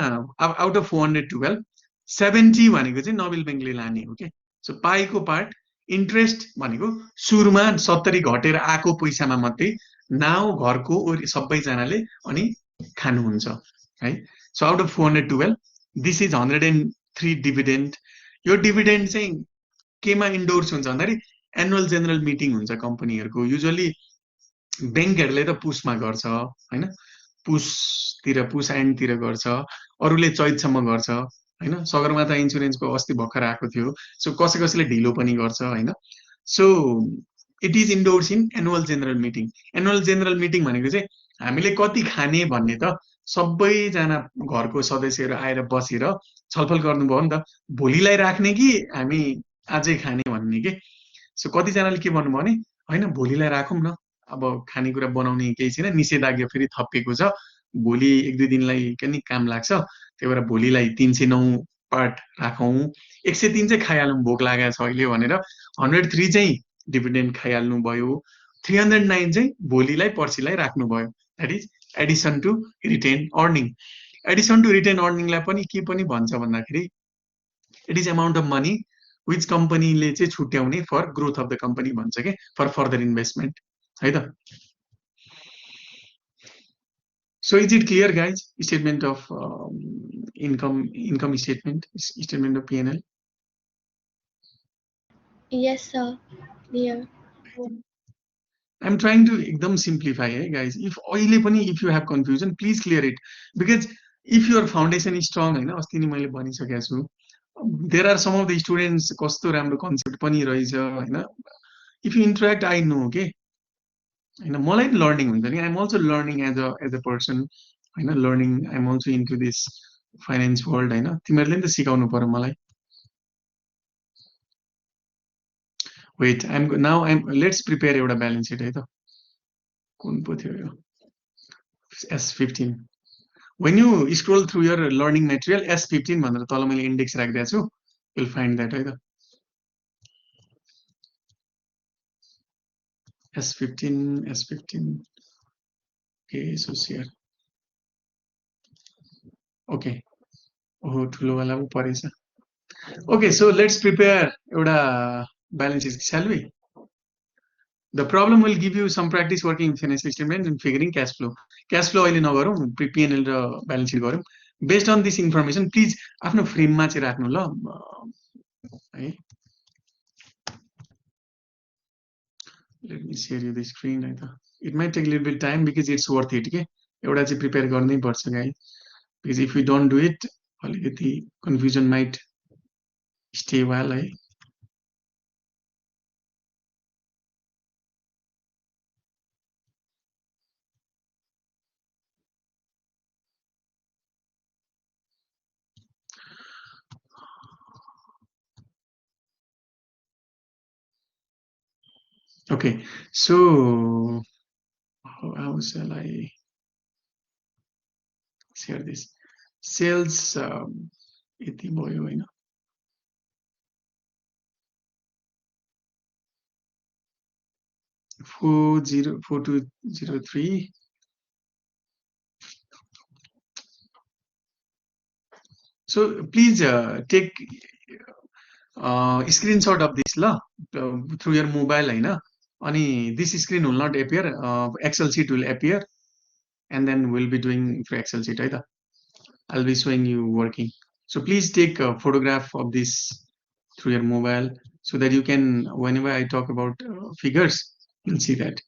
आउट अफ 412 70 भनेको चाहिँ नोबेल बैंकले लाने हो क्या। सो पाईको पार्ट इन्ट्रेस्ट भनेको सुरुमा 70 घटेर आएको पैसामा मात्रै नाउ घरको सबैजनाले अनि खानुहुन्छ है। So out of 412 this is 103 dividend. Yo dividend चाहिँ केमा इन्डोर्स हुन्छ भन्दाखेरि एनुअल जेनरल मिटिङ हुन्छ कम्पनीहरूको। युजली ब्याङ्कहरूले त पुसमा गर्छ होइन, पुस एन्डतिर गर्छ, अरूले चैतसम्म गर्छ होइन। सगरमाथा इन्सुरेन्सको अस्ति भर्खर आएको थियो, सो कसैले ढिलो पनि गर्छ होइन। सो it is endorse in annual general meeting. Annual general meeting भनेको चाहिँ हामीले कति खाने भन्ने त सबैजना घरको सदस्यहरू आएर बसेर छलफल गर्नुभयो नि त, भोलिलाई राख्ने कि हामी आजै खाने भन्ने के। सो कतिजनाले के भन्नुभयो भने होइन भोलिलाई राखौँ न, अब खानेकुरा बनाउने केही छैन, निषेधाज्ञा फेरि थपिएको छ, भोलि 1-2 दिनलाई पनि काम लाग्छ, त्यही भएर भोलिलाई 309 पार्ट राखौँ, 103 चाहिँ खाइहालौँ भोक लागेको छ अहिले भनेर 103 चाहिँ डिभिडेन्ड खाइहाल्नु भयो, 309 चाहिँ भोलिलाई पर्सिलाई राख्नुभयो। That is addition to retain earning. Addition to retain अर्निङलाई पनि के पनि भन्छ भन्दाखेरि it is amount of money which कम्पनीले चाहिँ छुट्याउने for growth of the company भन्छ क्या, फर फर्दर इन्भेस्टमेन्ट है त। So is it clear, guys? Statement of income statement, statement of P&L. Yes, sir. Clear. I'm trying to ekdam simplify, guys. If you have confusion, please clear it, because if your foundation is strong, हैन, अस्ति नि मैले भनिसकेको छु, there are some of the students कस्तो राम्रो concept पनि रहेछ हैन। If you interact, I know, okay, हैन, मलाई learning हुन्छ नि, I'm also learning as a person Hahn, learning, I'm also into this finance world हैन, तिमीहरुले नि त सिकाउनु पर्यो मलाई। Wait, let's prepare एउटा balance sheet है त। कुन पो थियो यो? S15. When you scroll through your learning material, S15 भनेर तल मैले इन्डेक्स राखिदिएको छु, you'll find that है त। S15. Okay, so here. Okay. Oh, ठुलो वाला पो परेछ। Okay, so let's prepare एउटा balance sheet, shall we? The problem will give you some practice working in financial statement and figuring cash flow. Cash flow अहिले नगरौँ, P&L र balance sheet गरौँ। Based on this information, please आफ्नो फ्रेममा चाहिँ राख्नु ल है। Let me share you the screen है त। It might take a little bit time because it's worth it के। एउटा चाहिँ prepare गर्नै पर्छ guys, because if we don't do it, अलिकति confusion might stay while है। Okay, so how shall I share this? Sales यति भयो हैन। 4203. So please take screenshot of this la through your mobile हैन। अनि this screen will not appear, Excel sheet will appear, and then we'll be doing for Excel sheet है त। I'll be showing you working. So please take a photograph of this through your mobile so that you can, whenever I talk about figures, you'll see that.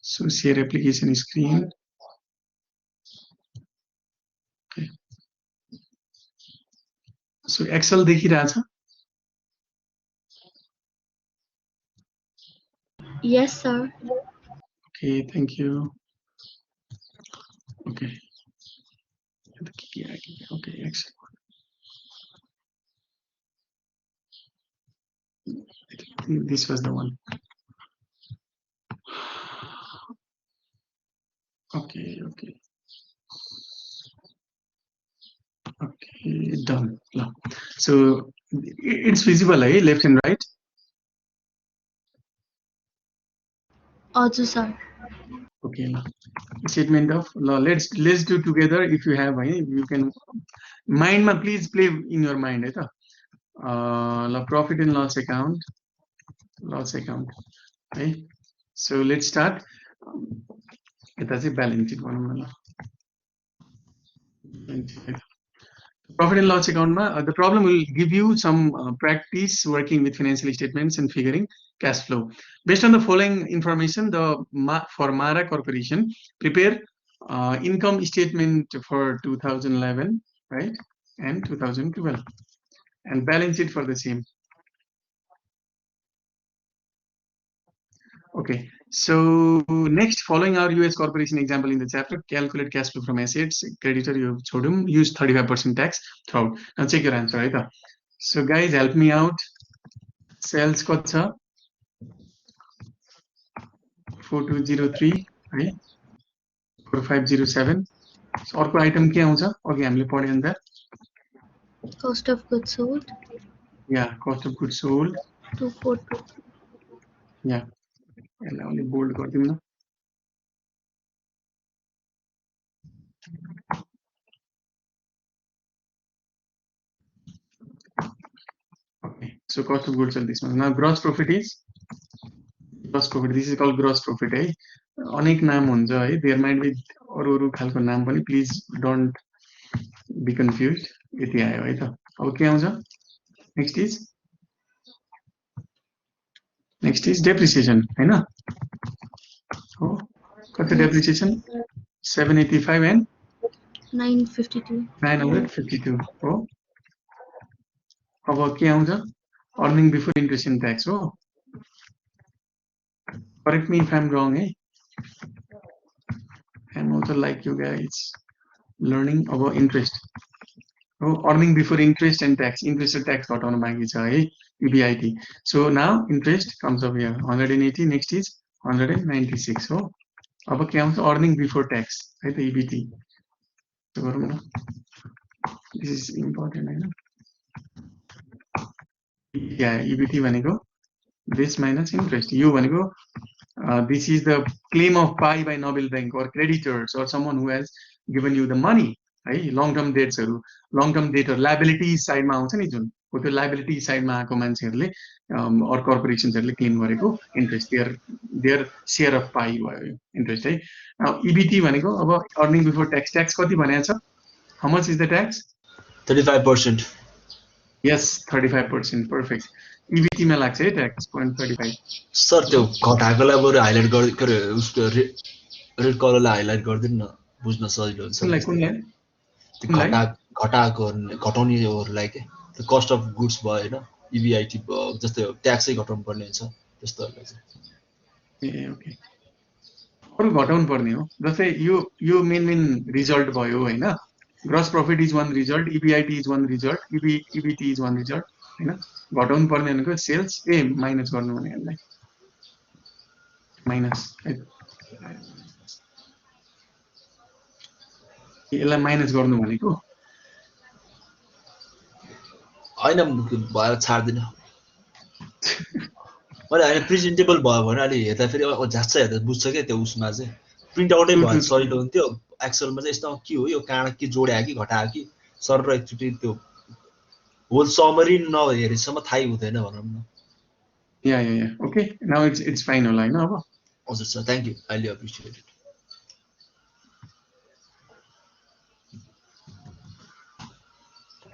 So share application screen. Okay. So Excel देखिरहेछ? Yes, sir. Okay, thank you. Okay. Okay, excellent. This was the one. Okay, okay. Okay, done. So it's visible, eh? Left and right. हजुर sir Okay, statement of law. Let's do together. If you have, you can mind ma please play in your mind, right? Profit and loss account, right? So let's start. It's a balance sheet one. Profit and loss account the problem will give you some practice working with financial statements and figuring cash flow. Based on the following information, for Mara Corporation, prepare income statement for 2011, right, and 2012, and balance sheet for the same. Okay, so next, following our US corporation example in the chapter, calculate cash flow from assets. Creditor, you have use 35% tax throughout. Now check your answer, right? So guys, help me out. Sales kocha 4203, right? 4507. So अर्को item के आउँछ अघि हामीले पढे अन्त cost of goods sold yeah, cost of goods sold 242 yeah, यसलाई अलि bold गरिदिउँ न okay, so cost of goods sold this one. Now gross profit is this is called gross profit है अनेक नाम हुन्छ है देयर माइट बी अरु खालको नाम पनि प्लिज डोन्ट बी कन्फ्युज्ड यति आयो है त अब के आउँछ नेक्स्ट इज डेप्रिसिएसन हैन हो कति डेप्रिसिएसन 785 and 952 हो अब के आउँछ earning before interest and tax हो correct me if I'm wrong I'm also like you guys learning about interest earning before interest and tax tax घटाउन बाँकी छ है EBIT so now interest comes up here 180 next is 196 हो अब के आउँछ earning before tax है त EBT गरौँ न this is important Hahn EBT भनेको this minus interest U भनेको this is the claim of pie by Nobel Bank or creditors or someone who has given you the money है long term debts long term debt liability side मा आउँछ नि जुन हो त्यो liability side मा आएको मान्छेहरुले or corporations हरुले claim गरेको interest their share of pie भयो interest है EBT भनेको अब earning before tax कति भनेको छ how much is the tax 35% yes 35% perfect EBT मा लाग्छ है tax 0.35 सर त्यो घटाएकोलाई बरु हाइलाइट गरे उसको रेड कलरलाई हाइलाइट गरिदिनु न बुझ्न सजिलो हुन्छ कुनलाई घटाउनेहरूलाई के त्यो कस्ट अफ गुड्स भयो हैन EBIT जस्तै ट्याक्सै घटाउनु पर्ने हुन्छ त्यस्तोहरुलाई चाहिँ ओके अरु घटाउनु पर्ने हो जस्तै यो मेन रिजल्ट भयो हैन gross profit is one result EBIT is one result EBT is one result हैन घटाउनु पर्ने भनेको सेल्स माइनस गर्नु भने यसलाई माइनस यसलाई माइनस गर्नु भनेको हैन भएर छाड्दिन मैले हैन प्रेजेन्टेबल भयो भने अलि हेर्दा फेरि झ्याच्च हेर्दा बुझ्छ के त्यो उसमा चाहिँ प्रिन्ट आउटै भयो सजिलो हुन्थ्यो एक्सेलमा चाहिँ यस्तो के हो यो काँडा के जोड्या कि घटायो कि सर र एकचोटि त्यो होल समरी नहेरेसम्म थाहै हुँदैन भनौँ न या ओके नाउ इट्स फाइन होला हैन अब हजुर sir thank you I really appreciate it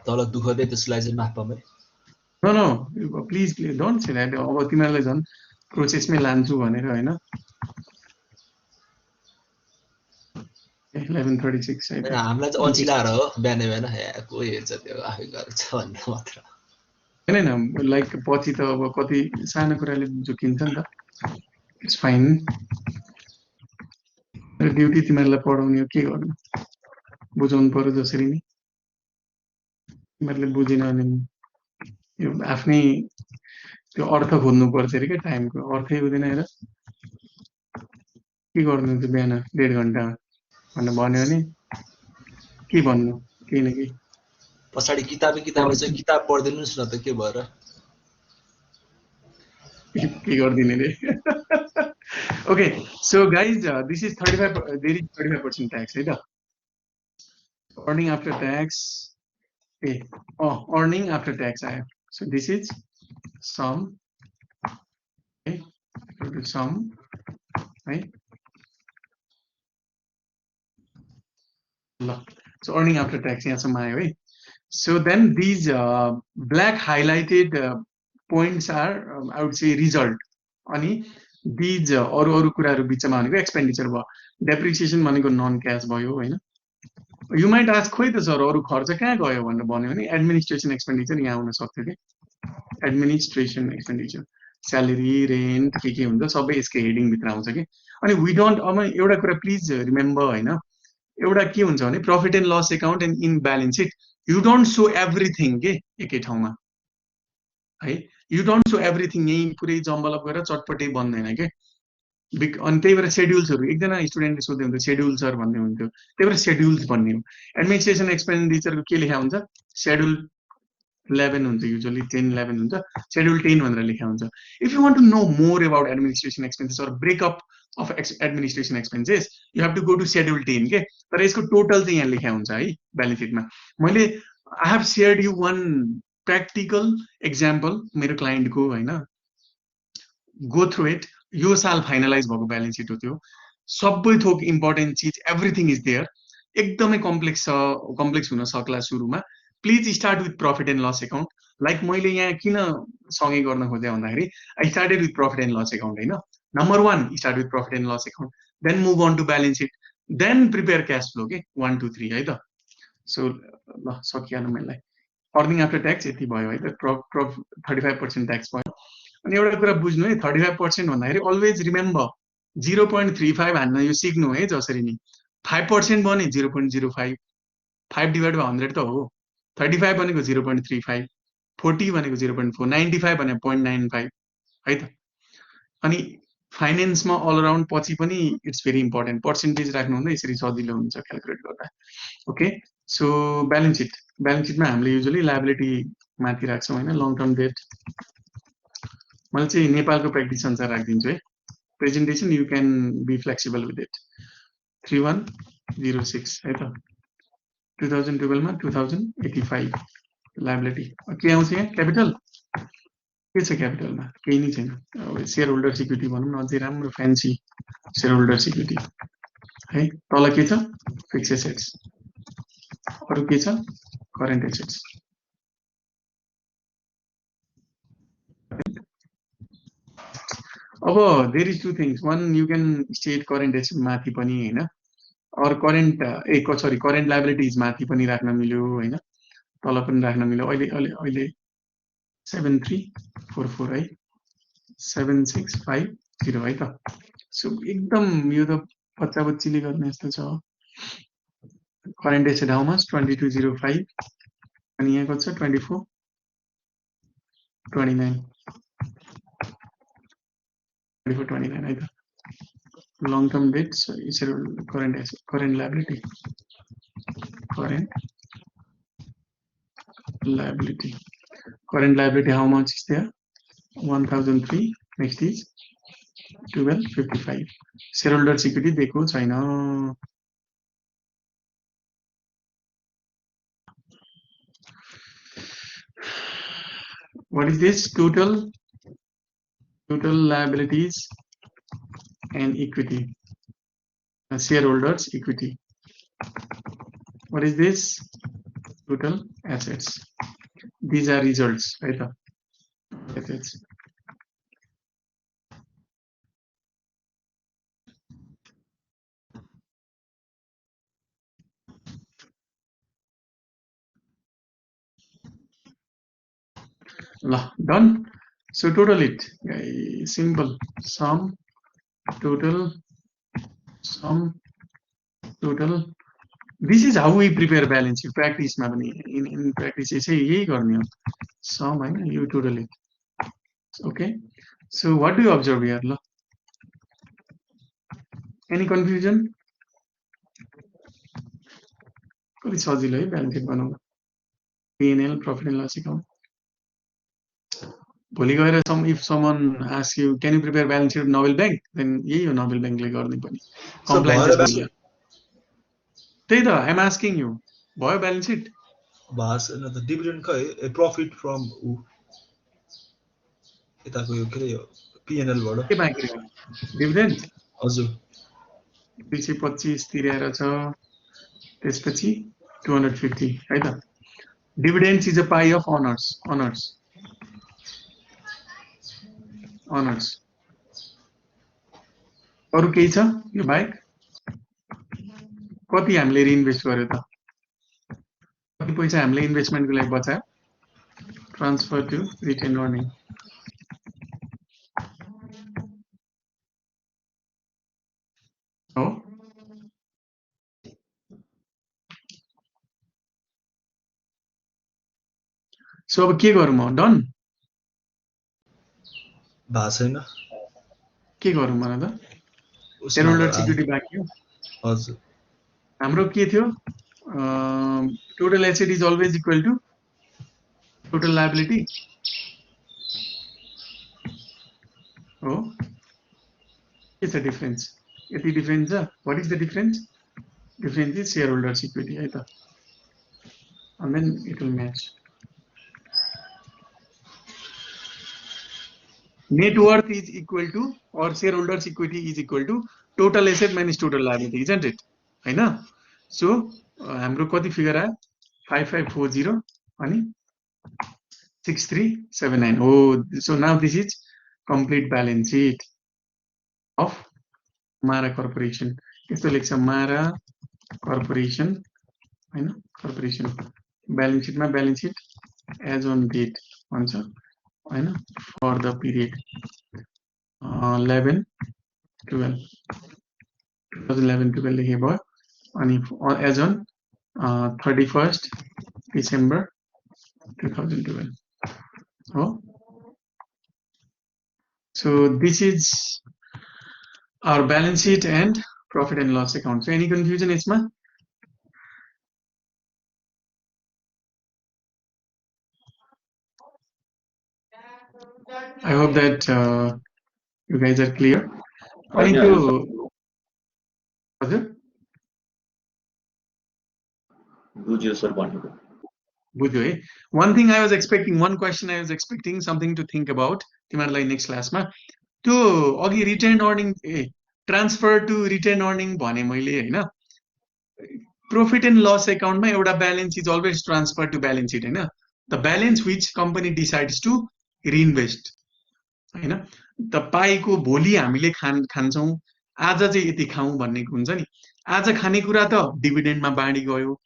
तल दुःख दे त्यसलाई चाहिँ माफ पामै no please don't say that अब तिमीहरुलाई झन् प्रोसेसमै लान्छु भनेर हैन 11:36 है हामीलाई चाहिँ अल्छिलाएर हो बिहान कोही हेर्छ त्यो आफै गर्छ भनेर मात्र हैन लाइक पछि त अब कति सानो कुराले झुकिन्छ नि त इट्स फाइन मेरो ड्युटी तिमीहरूलाई पढाउने हो, के गर्नु, बुझाउनु पर्यो जसरी नि। तिमीहरूले बुझेन भने यो आफ्नै त्यो अर्थ खोज्नु पर्छ अरे क्या, टाइमको अर्थै हुँदैन। हेर के गर्नु त बिहान 1.5 घन्टामा भनेर भन्यो भने के भन्नु, केही न केही। पछाडि किताबै छ, किताब पढिदिनुहोस् न त, के भएर के गरिदिने रे। Okay, so guys, this is 35, there is 35% tax, है त। Earning after tax, earning after tax I have. So this is sum, okay, equal to sum, right? So earning after tax यहाँसम्म आयो है। So then these black highlighted points are I would say result, अनि these अरू कुराहरू बिचमा भनेको expenditure भयो, depreciation भनेको नन क्याश भयो हैन। यु माइट आस्क खोइ त सर अरू खर्च कहाँ गयो भनेर भन्यो भने एडमिनिस्ट्रेसन एक्सपेन्डिचर यहाँ हुन सक्थ्यो कि, एडमिनिस्ट्रेसन एक्सपेन्डिचर, स्यालेरी, रेन्ट, के हुन्छ सबै यसकै हेडिङ भित्र आउँछ कि। अनि वी डोन्ट, अब एउटा कुरा प्लिज रिमेम्बर हैन, एउटा के हुन्छ भने profit and loss account and in balance seat you don't so everything के एकै ठाउँमा है, यु डोन्ट सो एभ्रिथिङ यही पुरै जम्बलप गरेर चटपटै बन्दैन के। अनि त्यही भएर सेड्युल्सहरू, एकजना स्टुडेन्टले सोध्दै हुन्थ्यो सेड्युल्सर भन्ने हुन्थ्यो, त्यही भएर सेड्युल्स भन्ने हो। एडमिनिस्ट्रेसन एक्सपेन्डिचरको के लेखा हुन्छ, सेड्युल 11 हुन्छ, युजुअली 10, 11 हुन्छ, सेड्युल 10 भनेर लेखा हुन्छ। If you want to know more about administration expenses or breakup of administration expenses you have to go to schedule 10 के। तर यसको टोटल चाहिँ यहाँ लेखा हुन्छ है ब्यालेन्स सिटमा। मैले I have सेयर्ड you one practical example मेरो क्लाइन्टको हैन, गो थ्रु इट। यो साल फाइनलाइज भएको ब्यालेन्स सिट हो त्यो, सबै थोक इम्पोर्टेन्ट चिज एभ्रिथिङ इज देयर। एकदमै कम्प्लेक्स छ, कम्प्लेक्स हुन सक्ला सुरुमा। Please start with profit and loss account. Like मैले यहाँ किन सँगै गर्न खोजेँ भन्दाखेरि I started with profit and loss account हैन। Number 1 start with profit and loss account, then move on to balance sheet, then prepare cash flow के 1 2 3 है त। सो ल सकिहाल्नु मलाई। अर्निङ आफ्टर ट्याक्स यति भयो है त, 35% ट्याक्स भयो। अनि एउटा कुरा बुझ्नु है, 35% भन्दाखेरि अलवेज रिमेम्बर 0.35 हान्न यो सिक्नु है जसरी नि। 5% भने 0.05, 5 डिभाइड बाई 100 त हो। 35 भनेको 0.35, 40 भनेको 0.4, 95 भनेको 0.95 है त। अनि फाइनेन्समा अल अराउन्ड पछि पनि इट्स भेरी इम्पोर्टेन्ट, पर्सेन्टेज राख्नुहुँदा यसरी सजिलो हुन्छ क्यालकुलेट गर्दा। ओके, सो ब्यालेन्स सिट, ब्यालेन्स सिटमा हामीले युजुअली लायबिलिटी माथि राख्छौँ हैन, लङ टर्म डेट। मैले चाहिँ नेपालको प्र्याक्टिस अनुसार राखिदिन्छु है। Presentation you can be flexible with it. 3106 है त। 2012 मा 2085 लायबिलिटी के आउँछ यहाँ, क्यापिटल के छ, क्यापिटलमा केही नै छैन। अब सेयर होल्डर सिक्युरिटी भनौँ न, अझै राम्रो फ्यान्सी सेयर होल्डर सिक्युरिटी है। तल के छ, फिक्स एसेट्स, अरू के छ, करेन्ट एसेट्स। अब there is two things, one you can state current asset माथि पनि हैन, or current sorry current liabilities माथि पनि राख्न मिल्यो हैन, तल पनि राख्न मिल्यो। अहिले 7344 है, 7650 है त। सो एकदम यो त बच्चा बच्चीले गर्ने जस्तो छ। करेन्ट एसेट हाउ मच, 2205, अनि यहाँ कति छ, 2429 है त। long term debt, so it's a current asset, current liability, current liability how much is there, 1003. Next is 1255. shareholder security देखो छैन। What is this, total liabilities and equity, shareholders equity. What is this, total assets. These are results, right? Assets. Done. So total it, simple, sum, total, sum, total. This is how we prepare balance sheet practice मा पनि in practice चाहिँ यही गर्ने हो sum Hahn you total it. Okay, so what do you observe here? ल any confusion? कति सजिलो है balance sheet बनाउन. P&L profit and loss account. भोलि गएर if someone asks you can you prepare balance sheet of Nobel Bank, then यही हो Nobel Bank ले गर्ने पनि. Compliance is good. त्यही त I'm asking you. भयो balance sheet? भास हैन त डिभिडेन्ड खै प्रॉफिट फ्रम यताको यो के यो P&L बाट के बाँकी रह्यो? Dividend? हजुर 225 तिरेर छ त्यसपछि 250 है त. Dividends is a pie of honors. अरु केही छ यो बाहेक? कति हामीले रिइन्भेस्ट गर्यो त? कति पैसा हामीले इन्भेस्टमेन्टको लागि बचायो? Transfer to retain earning. हो सो अब के गरौँ म? डन भास हैन के गरौँ भन त? शेयरहोल्डर सिक्युरिटी बाँकी हो. हजुर हाम्रो के थियो? Total asset is always equal to total liability हो. के छ डिफरेन्स? यति डिफरेन्स छ. What is the difference? Difference is shareholder security है त. and then it will match. Net worth is equal to or shareholders equity is equal to total asset minus total liability, isn't it? Hahn? So हाम्रो कति figure आयो? 5540 अनि 6379. Oh, so now this is complete balance sheet of Mara Corporation. यस्तो लेख्छ Mara Corporation हैन? Corporation balance sheet मा balance sheet as on date भन्छ हैन? For the period 11 12 2011-12 लेखे भयो अनि as on 31st December 2012. Oh, so this is our balance sheet and profit and loss account. So any confusion, Isma? I hope that you guys are clear. I need to. बुझ्यो sir भनेको. बुझ्यो है. One thing I was expecting, one question I was expecting, something to think about. तिमीहरुलाई next class मा त्यो अघि retain earning transfer to retain earning भने मैले हैन. प्रॉफिट एन्ड लस अकाउन्टमा एउटा balance is always transfer to balance sheet हैन. The balance which company decides to reinvest हैन. तपाईको भोलि हामीले खान्छौं आज चाहिँ यति खाऊ भन्ने हुन्छ नि. आज खाने कुरा त डिभिडेन्डमा बाँडी गयो.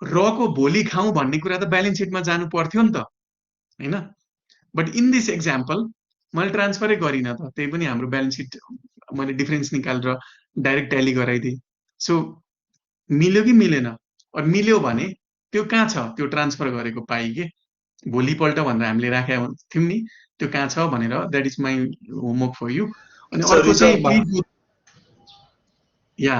रको भोलि खाऊ भन्ने कुरा त ब्यालेन्स शीटमा जानु पर्थ्यो नि त हैन. बट इन दिस एक्जाम्पल मैले ट्रान्सफरै गरिन त, त्यही पनि हाम्रो ब्यालेन्स शीट मैले डिफरेन्स निकालेर डाइरेक्ट ट्याली गराइदिए. सो मिल्यो कि मिलेन? और मिल्यो भने त्यो कहाँ छ त्यो ट्रान्सफर गरेको पाइ के भोलिपल्ट भनेर हामीले राखेका थियौं नि, त्यो कहाँ छ भनेर दैट इज माइ होमवर्क फर यु. अनि अर्को चाहिँ या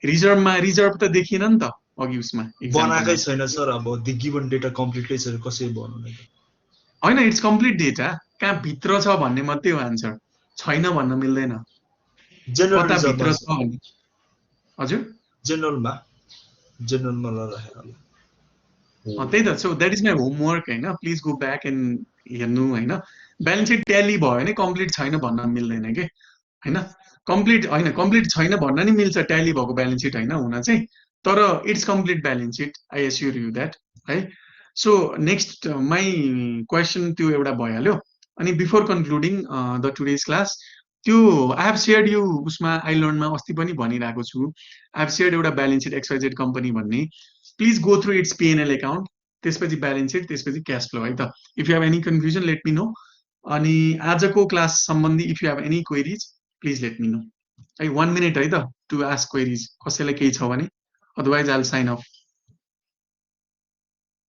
रिजर्भमा रिजर्भ त देखिएन नि त अघि उसमा बनाकै छैन सर. अब द गिवन डेटा कम्प्लिटली छैन कसरी बनाउने हैन. इट्स कम्प्लिट डेटा कहाँ भित्र छ भन्ने मात्रै हो आन्सर. छैन भन्न मिल्दैन. जनरल कता भित्र छ भन्ने. हजुर जनरलमा राखेर त्यही त. So that is my homework हैन. प्लिज गो ब्याक एन्ड हेर्नु हैन. ब्यालेन्स शीट ट्याली भयो भने कम्प्लिट छैन भन्न मिल्दैन के हैन. कम्प्लिट छैन भन्न नि मिल्छ ट्याली भएको ब्यालेन्स शीट हैन हुन चाहिँ, तर it's complete balance sheet. I assure you that है. सो नेक्स्ट माई क्वेसन त्यो एउटा भइहाल्यो. अनि before concluding the today's class त्यो आई हेभ सेयर्ड यु उसमा आइलन्डमा अस्ति पनि भनिरहेको छु. आई हेभ सेयर्ड एउटा ब्यालेन्स शीट XYZ कम्पनी भन्ने. Please go through it's P&L account, त्यसपछि ब्यालेन्स शीट, त्यसपछि क्याश फ्लो है त. If you have any confusion let me know. अनि आजको क्लास सम्बन्धी if you have any queries please let me know है. 1 minute है त टु आस्क क्वेरिज. कसैलाई केही छ भने Otherwise, I'll sign off.